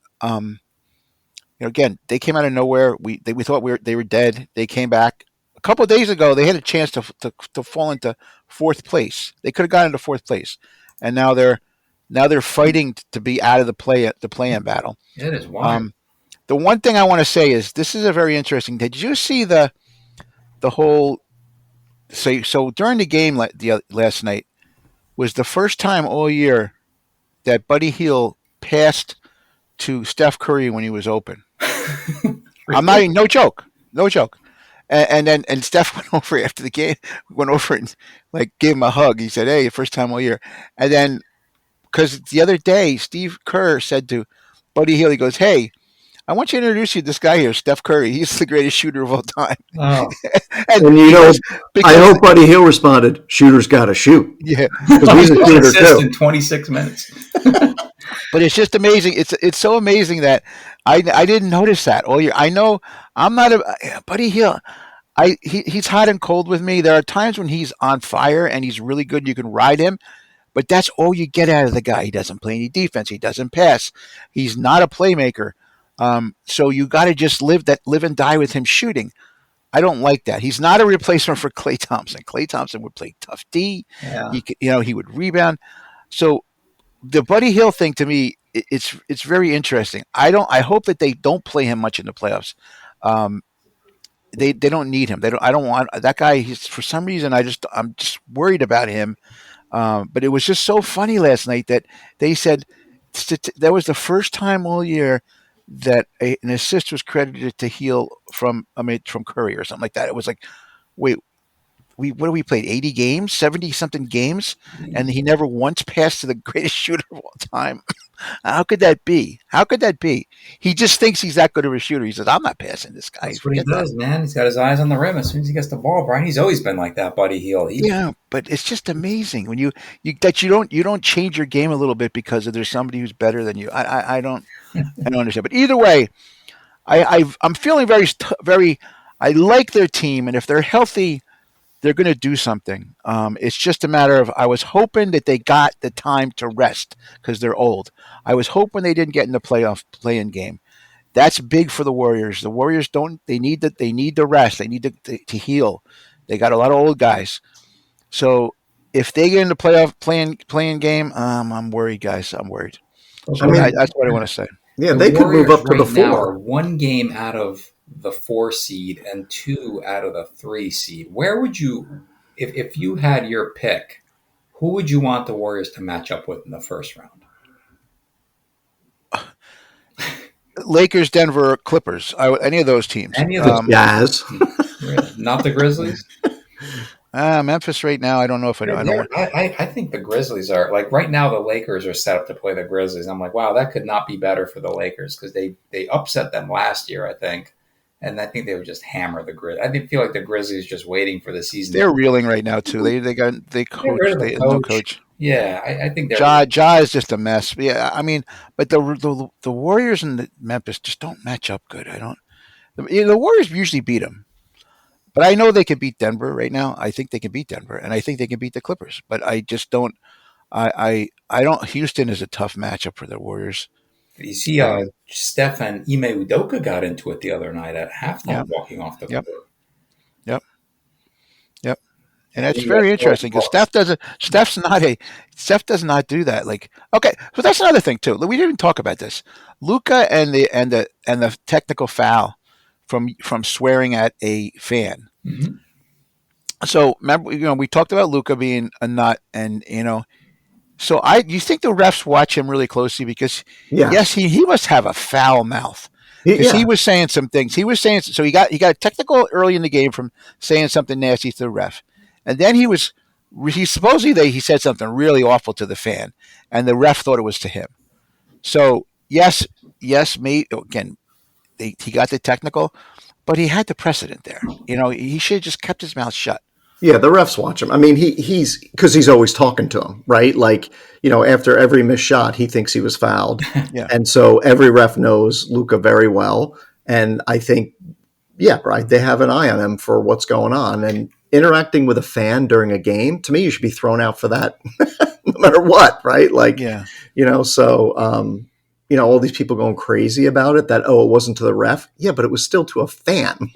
Again, they came out of nowhere. We thought they were dead. They came back a couple of days ago. They had a chance to fall into 4th place. They could have gotten into 4th place, and now they're fighting to be out of the play-in battle. It is wild. The one thing I want to say is this is a very interesting. Did you see the whole? So during the game last night was the first time all year that Buddy Hield passed to Steph Curry when he was open. I'm not even, no joke. And then Steph went over after the game, and gave him a hug. He said, "Hey, first time all year." And then because the other day Steve Kerr said to Buddy Hield, he goes, "Hey, I want you to introduce you to this guy here, Steph Curry. He's the greatest shooter of all time." Oh. and I hope Buddy Hield responded, "Shooter's got to shoot." Yeah, because he's a shooter too. In 26 minutes. But it's just amazing. It's so amazing that I didn't notice that all year. I know I'm not Buddy Hield. He's hot and cold with me. There are times when he's on fire and he's really good. You can ride him, but that's all you get out of the guy. He doesn't play any defense. He doesn't pass. He's not a playmaker. So you got to just live and die with him shooting. I don't like that. He's not a replacement for Klay Thompson. Klay Thompson would play tough D. Yeah. He would rebound. So the Buddy Hield thing to me, it's very interesting. I hope that they don't play him much in the playoffs. They don't need him. I don't want that guy. He's for some reason I'm just worried about him. But it was just so funny last night that they said that was the first time all year that an assist was credited to Hield from Curry or something like that. It was like, wait, we played 80 games, 70 something games, and he never once passed to the greatest shooter of all time. How could that be? How could that be? He just thinks he's that good of a shooter. He says, "I'm not passing this guy." That's what he Forget that. does, man. He's got his eyes on the rim as soon as he gets the ball, Brian. He's always been like that, Buddy Hield. Yeah, but it's just amazing when you don't change your game a little bit because there's somebody who's better than you. I don't understand. But either way, I'm feeling very. I like their team, and if they're healthy, they're going to do something. It's just a matter of I was hoping that they got the time to rest because they're old. I was hoping they didn't get in the playoff play-in game. That's big for the Warriors. The Warriors don't. They need the rest. They need to heal. They got a lot of old guys. So if they get in the playoff playing game, I'm worried, guys. I'm worried. So that's what I want to say. Yeah, they could move up to the now 4. are one game out of the 4 seed and 2 out of the 3 seed. Where would you, if you had your pick, who would you want the Warriors to match up with in the first round? Lakers, Denver, Clippers. Any of those teams. Any of those Jazz. Not the Grizzlies? Memphis right now. I don't know if I don't. I think the Grizzlies are like right now. The Lakers are set up to play the Grizzlies. I'm like, wow, that could not be better for the Lakers because they upset them last year, I think, and I think they would just hammer the Grizzlies. I feel like the Grizzlies just waiting for the season. They're reeling right now too. They coach. They no coach. Yeah, I think they're Ja is just a mess. Yeah, I mean, but the Warriors and the Memphis just don't match up good. The Warriors usually beat them. But I know they can beat Denver right now. I think they can beat Denver, and I think they can beat the Clippers. But I just don't. I don't. Houston is a tough matchup for the Warriors. You see, Steph and Ime Udoka got into it the other night at halftime, walking off the court. Yep. And that's very interesting because Steph does not do that. Like, okay, but that's another thing too. We didn't even talk about this. Luka and the technical foul from swearing at a fan. Mm-hmm. So remember, we talked about Luka being a nut, and so you think the refs watch him really closely because yes, he must have a foul mouth because he was saying some things. He was saying so he got technical early in the game from saying something nasty to the ref, and then he supposedly he said something really awful to the fan, and the ref thought it was to him. So yes, me again. He got the technical, but he had the precedent there. He should have just kept his mouth shut. Yeah, the refs watch him. I mean, he's because he's always talking to him, right? Like, after every missed shot, he thinks he was fouled. Yeah. And so every ref knows Luka very well. And I think, right, they have an eye on him for what's going on. And interacting with a fan during a game, to me, you should be thrown out for that no matter what, right? Like, all these people going crazy about it that, it wasn't to the ref. Yeah, but it was still to a fan.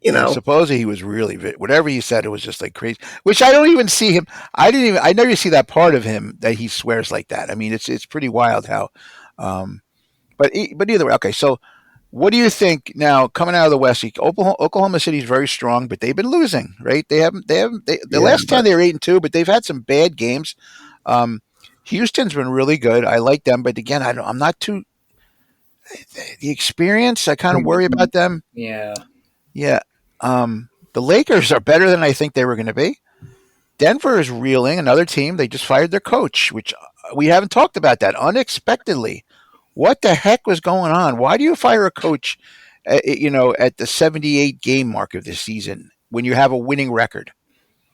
Supposedly he was really, whatever he said, it was just like crazy, which I don't even see him. I never see that part of him that he swears like that. I mean, it's pretty wild how, but either way. Okay. So what do you think now coming out of the West? Oklahoma City is very strong, but they've been losing, right? Last time they were 8-2, but they've had some bad games. Houston's been really good. I like them, but again, I'm not too the experience. I kind of worry about them. Yeah. The Lakers are better than I think they were going to be. Denver is reeling. Another team. They just fired their coach, which we haven't talked about that unexpectedly. What the heck was going on? Why do you fire a coach, at the 78 game mark of this season when you have a winning record?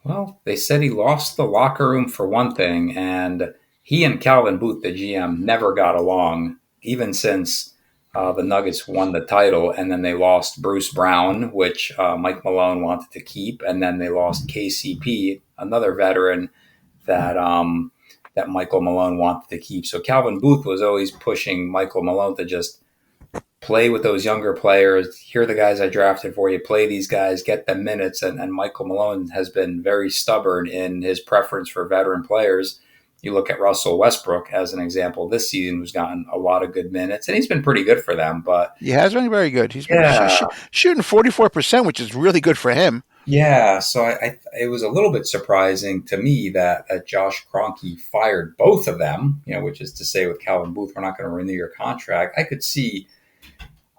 Well, they said he lost the locker room for one thing, and he and Calvin Booth, the GM, never got along, even since the Nuggets won the title, and then they lost Bruce Brown, which Mike Malone wanted to keep, and then they lost KCP, another veteran that Michael Malone wanted to keep. So Calvin Booth was always pushing Michael Malone to just play with those younger players. Here are the guys I drafted for you. Play these guys, get them minutes. And Michael Malone has been very stubborn in his preference for veteran players. You look at Russell Westbrook as an example this season, who's gotten a lot of good minutes, and he's been pretty good for them. But he has been very good. He's been shooting 44%, which is really good for him. Yeah, so it was a little bit surprising to me that Josh Kroenke fired both of them, which is to say with Calvin Booth, we're not going to renew your contract. I could see,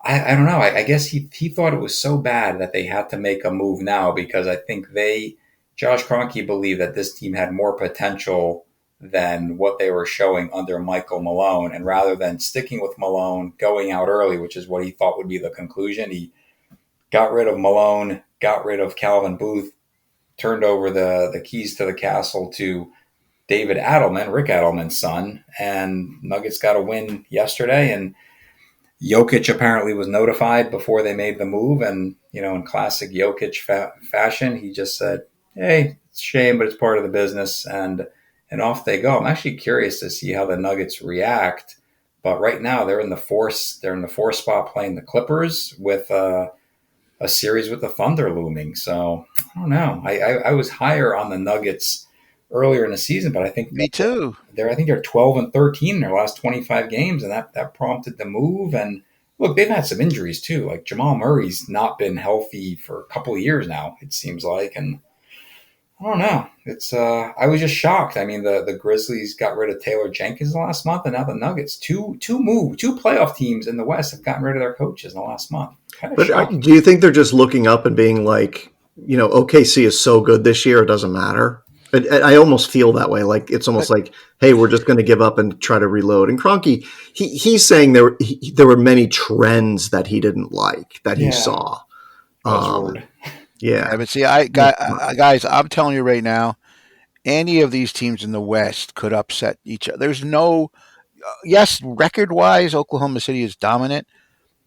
I don't know, I guess he thought it was so bad that they had to make a move now because I think they Josh Kroenke believed that this team had more potential than what they were showing under Michael Malone. And rather than sticking with Malone, going out early, which is what he thought would be the conclusion, he got rid of Malone, got rid of Calvin Booth, turned over the keys to the castle to David Adelman, Rick Adelman's son, and Nuggets got a win yesterday. And Jokic apparently was notified before they made the move. And, in classic Jokic fashion, he just said, hey, it's a shame, but it's part of the business. And off they go. I'm actually curious to see how the Nuggets react. But right now they're in the fourth spot playing the Clippers with a series with the Thunder looming. So I don't know. I was higher on the Nuggets earlier in the season, but I think Me too. I think they're 12-13 in their last 25 games, and that prompted the move. And look, they've had some injuries too. Like Jamal Murray's not been healthy for a couple of years now, it seems like, and I don't know. It's I was just shocked. I mean, the Grizzlies got rid of Taylor Jenkins last month, and now the Nuggets, two playoff teams in the West have gotten rid of their coaches in the last month. But do you think they're just looking up and being like, OKC is so good this year, it doesn't matter? I almost feel that way. Like it's almost like, hey, we're just going to give up and try to reload. And Kroenke, he's saying there were many trends that he didn't like that he saw. Yeah, but see, guys, I'm telling you right now, any of these teams in the West could upset each other. There's no, yes, record-wise, Oklahoma City is dominant,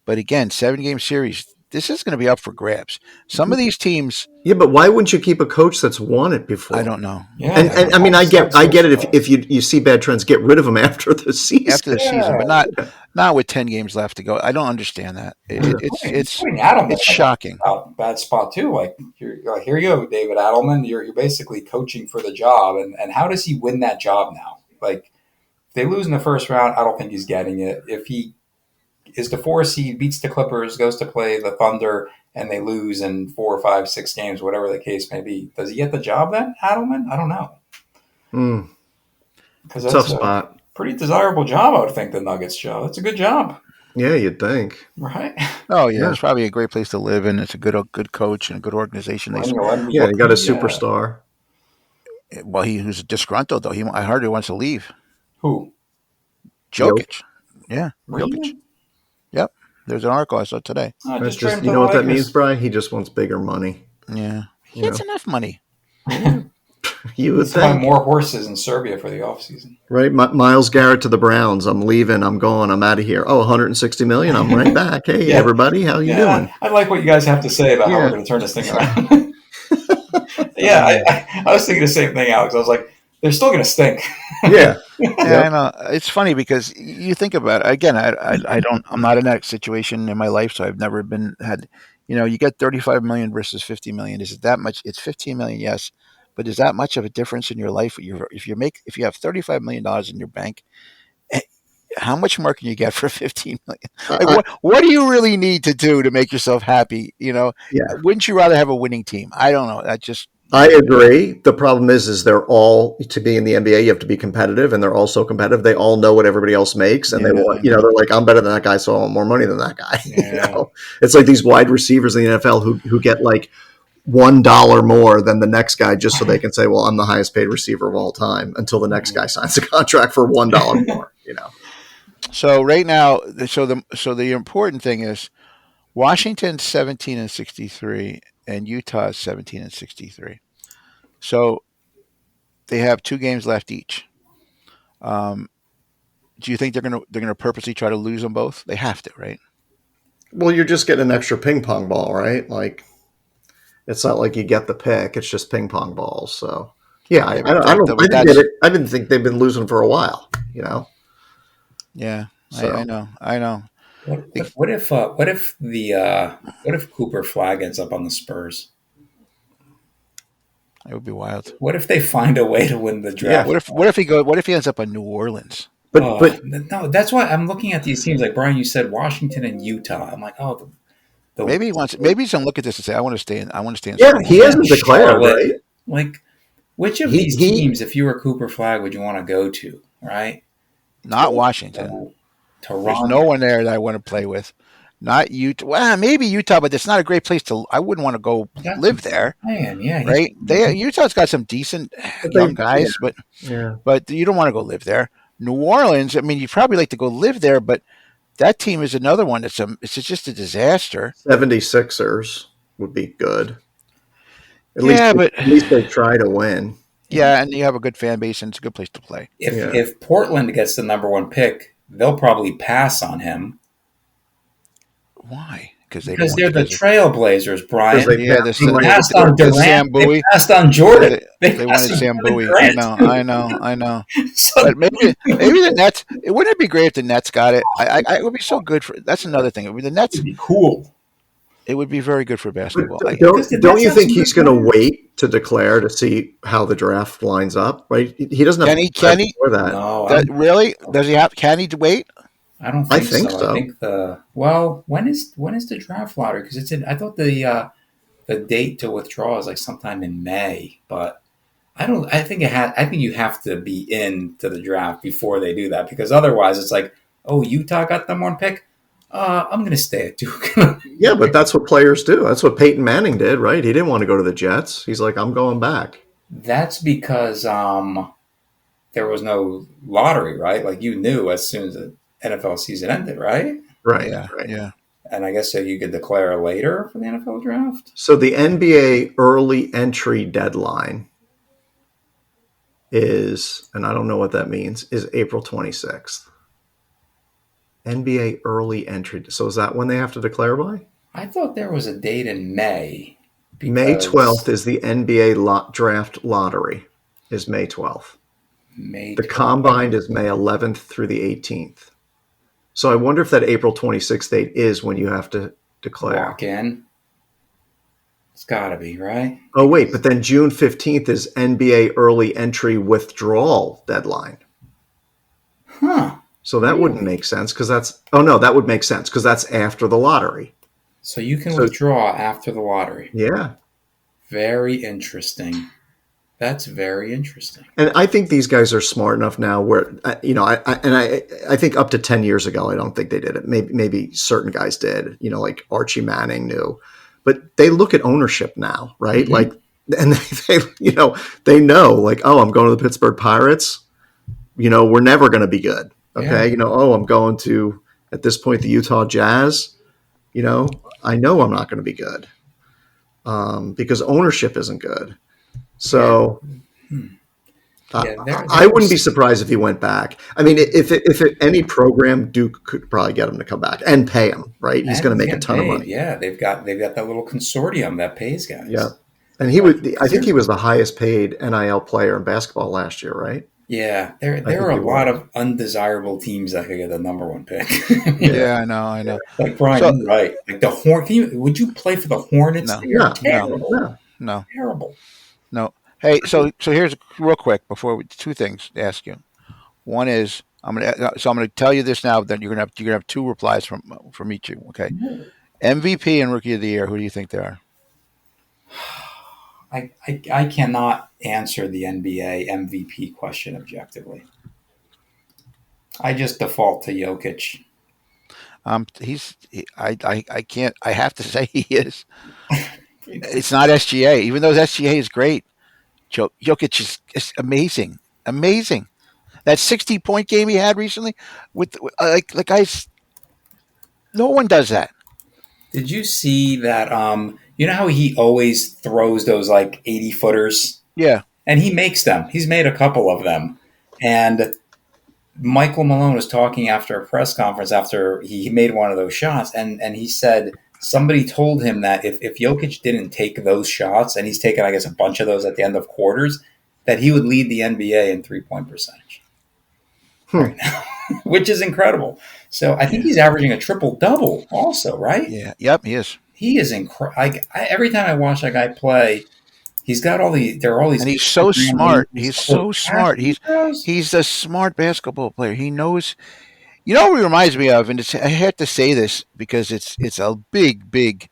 but again, 7-game series. This is going to be up for grabs. Some of these teams. Yeah, but why wouldn't you keep a coach that's won it before? I don't know. Yeah, and I mean, I get it. If you see bad trends, get rid of them after the season. After the season, but not with 10 games left to go. I don't understand that. It's shocking. Bad spot too. Like here you go, David Adelman. You're basically coaching for the job, and how does he win that job now? Like if they lose in the first round, I don't think he's getting it. If he is the 4 seed, beats the Clippers, goes to play the Thunder, and they lose in 4 or 5, 6 games, whatever the case may be. Does he get the job then, Adelman? I don't know. Because that's tough spot. Pretty desirable job, I would think, the Nuggets job. That's a good job. Yeah, you'd think. Right? Oh, yeah. It's probably a great place to live, and it's a good coach and a good organization. He got a superstar. Well, who's disgruntled, though. I heard he wants to leave. Who? Jokic. Yeah, really? Jokic. Yep. There's an article I saw today. Just you know what that means, Bryan? He just wants bigger money. Yeah. He gets enough money. You would think. Buy more horses in Serbia for the offseason. Right. Myles Garrett to the Browns. I'm leaving. I'm going. I'm out of here. Oh, 160 million. I'm right back. Hey, everybody. How you doing? I like what you guys have to say about how we're going to turn this thing around. I was thinking the same thing, Alex. I was like, they're still going to stink. Yeah. I know. It's funny because you think about it. Again, I'm not in that situation in my life, so I've never had, you get 35 million versus 50 million. Is it that much? It's 15 million, yes. But is that much of a difference in your life? If you have $35 million in your bank, how much more can you get for 15 million? Like, what do you really need to do to make yourself happy? Wouldn't you rather have a winning team? I don't know. I agree. The problem is they're all, to be in the NBA, you have to be competitive, and they're all so competitive. They all know what everybody else makes, and they want, they're like, I'm better than that guy, so I want more money than that guy. Yeah. It's like these wide receivers in the NFL who get like $1 more than the next guy just so they can say, well, I'm the highest paid receiver of all time until the next guy signs a contract for $1 more. So right now, so the important thing is Washington's 17-63 and Utah is 17-63. So they have 2 games left each. Do you think they're gonna purposely try to lose them both? They have to, right? Well, you're just getting an extra ping pong ball, right? Like it's not like you get the pick; it's just ping pong balls. So yeah, I didn't think they've been losing for a while. Yeah, so. I know. What if Cooper Flag ends up on the Spurs? It would be wild. What if they find a way to win the draft? Yeah. What if he ends up in New Orleans? But no, that's why I'm looking at these teams. Like Bryan, you said Washington and Utah. I'm like, maybe he's gonna look at this and say, I want to stay in. Yeah, he hasn't declared, right? Like, which of these teams, if you were Cooper Flag, would you want to go to? Right? Not Washington. Toronto. There's no one there that I want to play with. Not Utah. Well, maybe Utah, but it's not a great place to. I wouldn't want to go That's live there, man, yeah. right? Utah's got some decent But young guys, yeah. but you don't want to go live there. New Orleans. I mean, you'd probably like to go live there, but that team is another one that's it's just a disaster. 76ers would be good. Yeah, but At least they try to win. yeah, and you have a good fan base, and it's a good place to play. If Portland gets the number 1 pick, they'll probably pass on him. Why? Because they're the Trailblazers, Brian. They passed on Durant. Sam Bowie. They passed on Jordan. They wanted Sam Bowie. I know. So, But maybe the Nets. Wouldn't it be great if the Nets got it? It would be so good for. That's another thing. It would be the Nets. it'd be cool. It would be very good for basketball. Don't you think he's going to wait to declare to see how the draft lines up? Right? He doesn't have Kenny for that. No, really? Does he have? Can he wait? I don't think so. I think when is the draft lottery? Because it's in. I thought the date to withdraw is like sometime in May, but I don't. I think you have to be into the draft before they do that, because otherwise it's like, oh, Utah got the number 1 pick. I'm going to stay at Duke. Yeah, but that's what players do. That's what Peyton Manning did, right? He didn't want to go to the Jets. He's like, I'm going back. That's because there was no lottery, right? Like you knew as soon as the NFL season ended, right? Right. Yeah. Right. Yeah. And I guess so you could declare later for the NFL draft. So the NBA early entry deadline is, and I don't know what that means, is April 26th. NBA early entry. So is that when they have to declare by? I thought there was a date in May. May 12th is the NBA draft lottery. Is May 12th. The combine is May 11th through the 18th. So I wonder if that April 26th date is when you have to declare. Walk in. It's got to be, right? Oh, wait, but then June 15th is NBA early entry withdrawal deadline. Huh. So that wouldn't make sense because that would make sense because that's after the lottery. So you can withdraw after the lottery. Yeah. Very interesting. That's very interesting. And I think these guys are smart enough now where, I think up to 10 years ago, I don't think they did it. Maybe certain guys did, like Archie Manning knew, but they look at ownership now, right? Mm-hmm. Like, and they know like, oh, I'm going to the Pittsburgh Pirates. We're never going to be good. Okay. Yeah. I'm going to, at this point, the Utah Jazz, I know I'm not going to be good because ownership isn't good. So I wouldn't be surprised if he went back. I mean, if any program, Duke could probably get him to come back and pay him, right? He's going to make a ton of money. Yeah, they've got that little consortium that pays guys. Yeah, and I think he was the highest paid NIL player in basketball last year, right? Yeah, there are a lot of undesirable teams that could get the number 1 pick. Yeah, I know. Like Bryan, right? Like the Would you play for the Hornets? No, terrible. No. Terrible. No. Hey, so here's real quick two things to ask you. One is I'm gonna tell you this now. Then you're gonna have 2 replies from each of you. Okay. Mm-hmm. MVP and Rookie of the Year. Who do you think they are? I cannot answer the NBA MVP question objectively. I just default to Jokic. I can't. I have to say he is. It's not SGA, even though SGA is great. Jokic is amazing. That 60-point game he had recently with guys. No one does that. Did you see that? You know how he always throws those like 80-footers? Yeah. And he makes them. He's made a couple of them. And Michael Malone was talking after a press conference after he made one of those shots, and he said somebody told him that if Jokic didn't take those shots, and he's taken, I guess, a bunch of those at the end of quarters, that he would lead the NBA in three-point percentage right now, which is incredible. So I think he's averaging a triple-double also, right? Yeah. Yep, he is. He is incredible. Every time I watch that guy play, he's got all these. There are all these, and he's so smart. He's so smart. He's a smart basketball player. He knows. You know what he reminds me of, and I have to say this because it's a big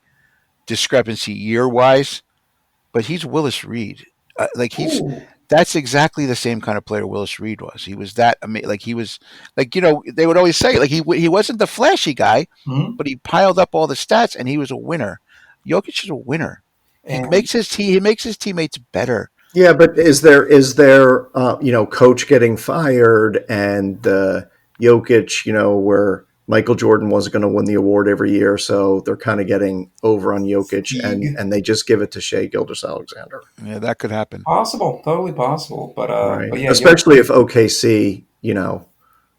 discrepancy year wise, but he's Willis Reed. That's exactly the same kind of player Willis Reed was. He was that like he was like they would always say like he wasn't the flashy guy, Mhm. but he piled up all the stats and he was a winner. Jokic is a winner. And He makes his teammates better. Yeah, but is there coach getting fired and Jokic, where Michael Jordan wasn't going to win the award every year, so they're kind of getting over on Jokic Sieg. and they just give it to Shea Gilgeous-Alexander, Yeah, that could happen. Possible, totally possible. right? But yeah, Especially if OKC,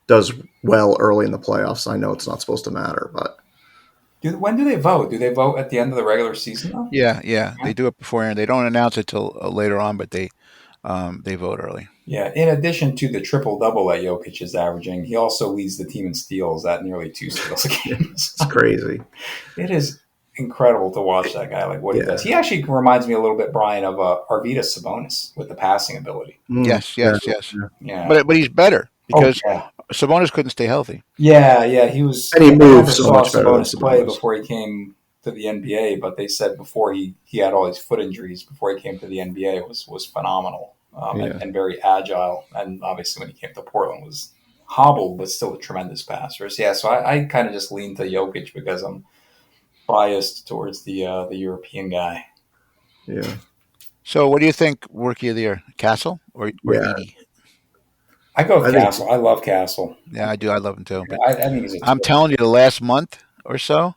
does well early in the playoffs. I know it's not supposed to matter, but when do they vote? Do they vote at the end of the regular season though? Yeah, they do it beforehand. They don't announce it till later on, but they vote early. Yeah. In addition to the triple double that Jokic is averaging, he also leads the team in steals at nearly 2 steals a game. it's crazy. It is incredible to watch that guy, like what he Yeah. does. He actually reminds me a little bit, Brian, of Arvydas Sabonis with the passing ability. Yes. Yeah. But he's better because yeah. Sabonis couldn't stay healthy. Yeah, he was. And he I moves never so saw much better than Sabonis play Sabonis. before he came to the NBA, but they said before he had all these foot injuries before he came to the NBA was phenomenal and very agile. And obviously when he came to Portland was hobbled, but still a tremendous passer. So yeah, so I kind of just lean to Jokic because I'm biased towards the European guy. Yeah. So, what do you think, Rookie of the Year, Castle or Yeah. Edie? I go with I think- Castle. I love Castle. Yeah, I do. I love him too. But I think he's a I'm telling you, the last month or so,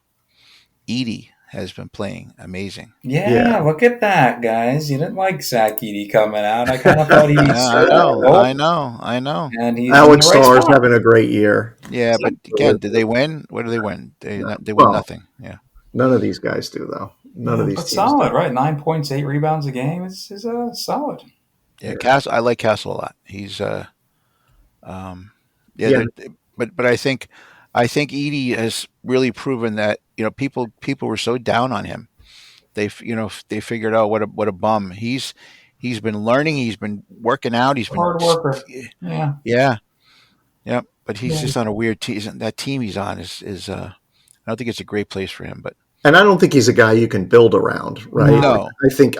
Edie has been playing amazing. Yeah, look at that, guys. You didn't like Zach Edey coming out. I kind of thought he Yeah, I know. And he's Alex in the right Starr's spot. having a great year. Yeah, but again, did they win? What do they win? They win Well, nothing. Yeah. None of these guys do, though. None of these But teams solid, do. right? 9 points, 8 rebounds a game is solid. Yeah, Castle. I like Castle a lot. He's Yeah. but I think Edie has really proven that people were so down on him. They figured out what a bum. He's been learning. He's been working out. He's been Hard worker. Yeah. Yeah. But he's just on a weird team. That team he's on is I don't think it's a great place for him. But And I don't think he's a guy you can build around, right? No.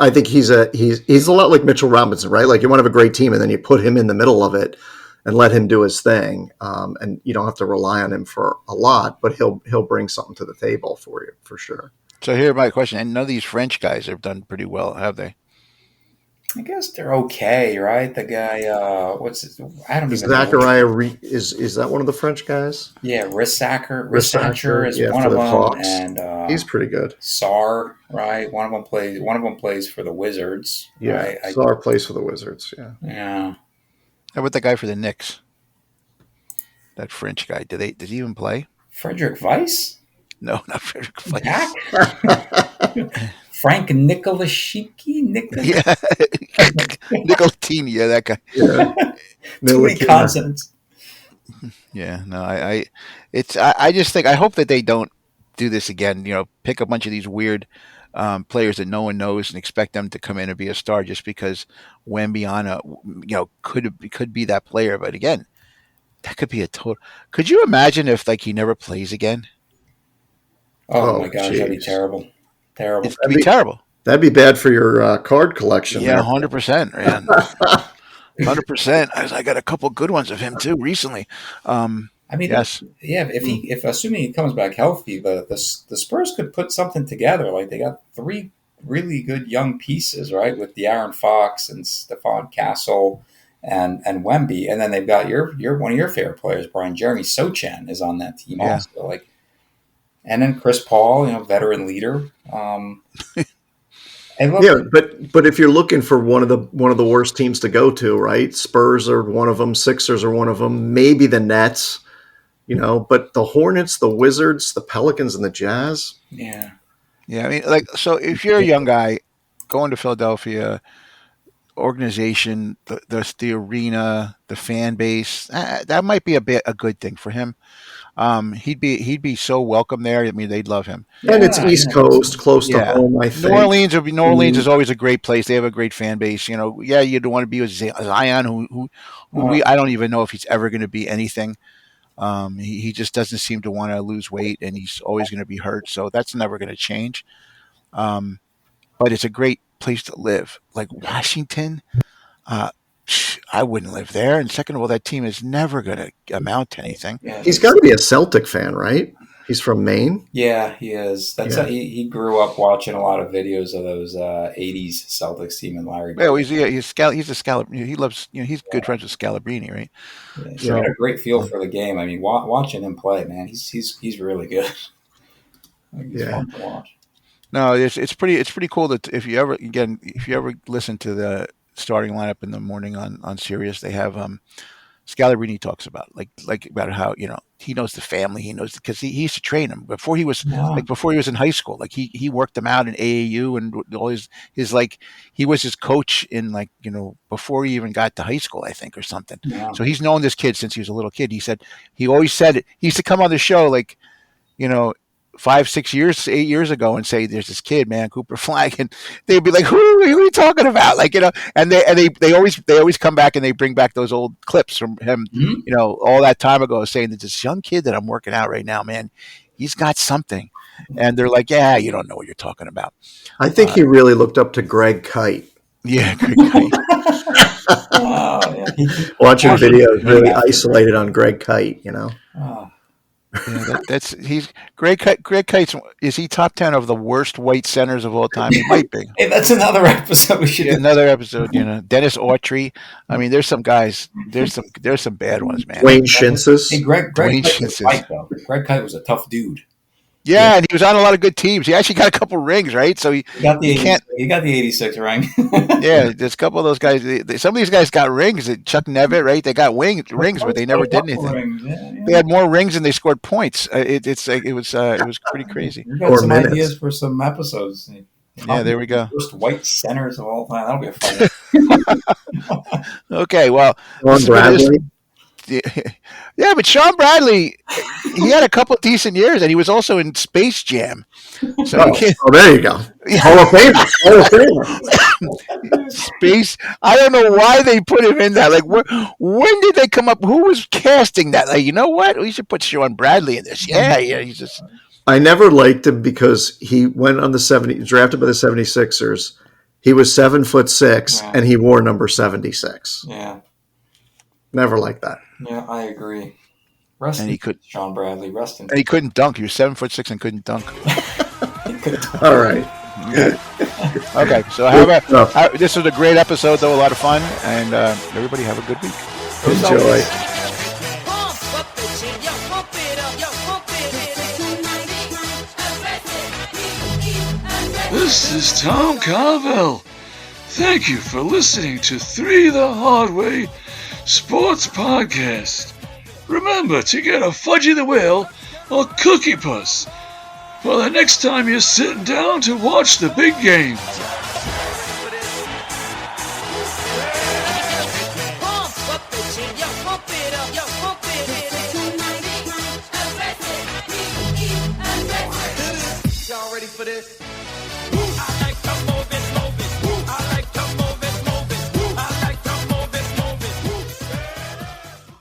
I think he's a lot like Mitchell Robinson, right? Like you want to have a great team and then you put him in the middle of it and let him do his thing. And you don't have to rely on him for a lot, but he'll bring something to the table for you for sure. so here's my question. And none of these French guys have done pretty well, have they? I guess they're okay, right? The guy, what's his? I don't even know. Zachariah is that one of the French guys? Yeah, Rissacher is yeah, one for of the them, Hawks. and He's pretty good. Sar, right? One of them plays for the Wizards. Yeah, right? Sar plays for the Wizards. Yeah. Yeah. How about the guy for the Knicks? That French guy. Does he even play? Frederick Weiss? No, not Frederick Weiss. Jack? Frank Nikolashiki? Yeah, Nicolatini. Yeah, that guy. Yeah. Too many consonants. Yeah, no, I just think I hope that they don't do this again. Pick a bunch of these weird players that no one knows and expect them to come in and be a star just because Wembyana, could be that player. But again, that could be a total. Could you imagine if he never plays again? Oh my gosh, geez. that'd be terrible. Terrible. It'd be terrible. That'd be bad for your card collection. Yeah, 100%. 100%. I got a couple good ones of him too recently. I mean, yes. Yeah. If assuming he comes back healthy, the Spurs could put something together. Like they got 3 really good young pieces, right? With De'Aaron Fox and Stephon Castle and Wemby, and then they've got your one of your favorite players, Brian. Jeremy Sochan is on that team also. And then Chris Paul, veteran leader. But if you're looking for one of the worst teams to go to, right? Spurs are one of them, Sixers are one of them, maybe the Nets, but the Hornets, the Wizards, the Pelicans, and the Jazz. Yeah. Yeah, I mean, so if you're a young guy going to Philadelphia, organization, the arena, the fan base, that might be a good thing for him. He'd be so welcome there. I mean, they'd love him. And it's East Coast, close to home, I think. New Orleans is always a great place. They have a great fan base. You don't want to be with Zion, who I don't even know if he's ever going to be anything. He just doesn't seem to want to lose weight, and he's always going to be hurt. So that's never going to change. But it's a great place to live. Like Washington, I wouldn't live there. And second of all, that team is never going to amount to anything. Yeah, He's got to be a Celtic fan, right? He's from Maine. yeah, he is. That's Yeah. he grew up watching a lot of videos of those '80s Celtics team and Larry Well, Bird. he's a Scalabrini. He loves, he's good friends with Scalabrini, right? Yeah, he's So got a great feel for the game. I mean, watching him play, man, he's really good. He's Yeah. fun to watch. no, it's pretty cool that if you ever listen to the starting lineup in the morning on Sirius, they have Scalabrini talks about like about how he knows the family, he knows because he used to train him before he was Yeah, in high school, like he worked them out in AAU and all his like he was his coach in before he even got to high school, I think, or something. yeah. So he's known this kid since he was a little kid. He always said it. He used to come on the show like you know 5, 6 years, 8 years ago and say, "There's this kid, man, Cooper Flag," and they'd be like, "Who are you talking about?" And they always come back and they bring back those old clips from him, Mhm. all that time ago, saying that this young kid that I'm working out right now, man, he's got something. And they're like, "Yeah, you don't know what you're talking about." I think he really looked up to Greg Kite. Yeah, great. Oh, yeah. Watching videos really Yeah. isolated on Greg Kite, Oh, Yeah, he's Greg Kite's. Is he top 10 of the worst white centers of all time? He might be. hey, that's another episode we should Yeah, do. another episode, Dennis Autry. I mean, there's some guys. There's some bad ones, man. Wayne Shinsis. Hey, Greg Dwayne Kite was Shinsis. a fight, though. Greg Kite was a tough dude. Yeah, and he was on a lot of good teams. He actually got a couple rings, right? So He got the You can't- he got the 86 ring. yeah, there's a couple of those guys. Some of these guys got rings. Chuck Nevitt, right? They got rings, but they never did anything. Rings. Yeah. They had more rings than they scored points. It was pretty crazy. You got Or some minutes. ideas for some episodes. Yeah, there we go. First white centers of all time. That'll be a fun one. Okay, well, Ron this has been Bradley. yeah, but Sean Bradley, he had a couple of decent years, and he was also in Space Jam. So Oh, you can't, there you go. Hall of Famer. Hall of Famer. Space. I don't know why they put him in that. Like, when did they come up? Who was casting that? Like, you know what? We should put Sean Bradley in this. Yeah, he's just. I never liked him because he went on drafted by the 76ers. He was 7'6", Yeah. and he wore number 76. Yeah, Never liked that. yeah, I agree. Rest And in he could- Sean Bradley. Rest in And he couldn't dunk. He was 7'6" and couldn't dunk. All right. Okay, so this was a great episode, though, a lot of fun, and everybody have a good week. Enjoy. This is Tom Carvel. Thank you for listening to 3 the Hard Way Sports Podcast. Remember to get a Fudgy the Whale or Cookie Puss for the next time you're sitting down to watch the big game.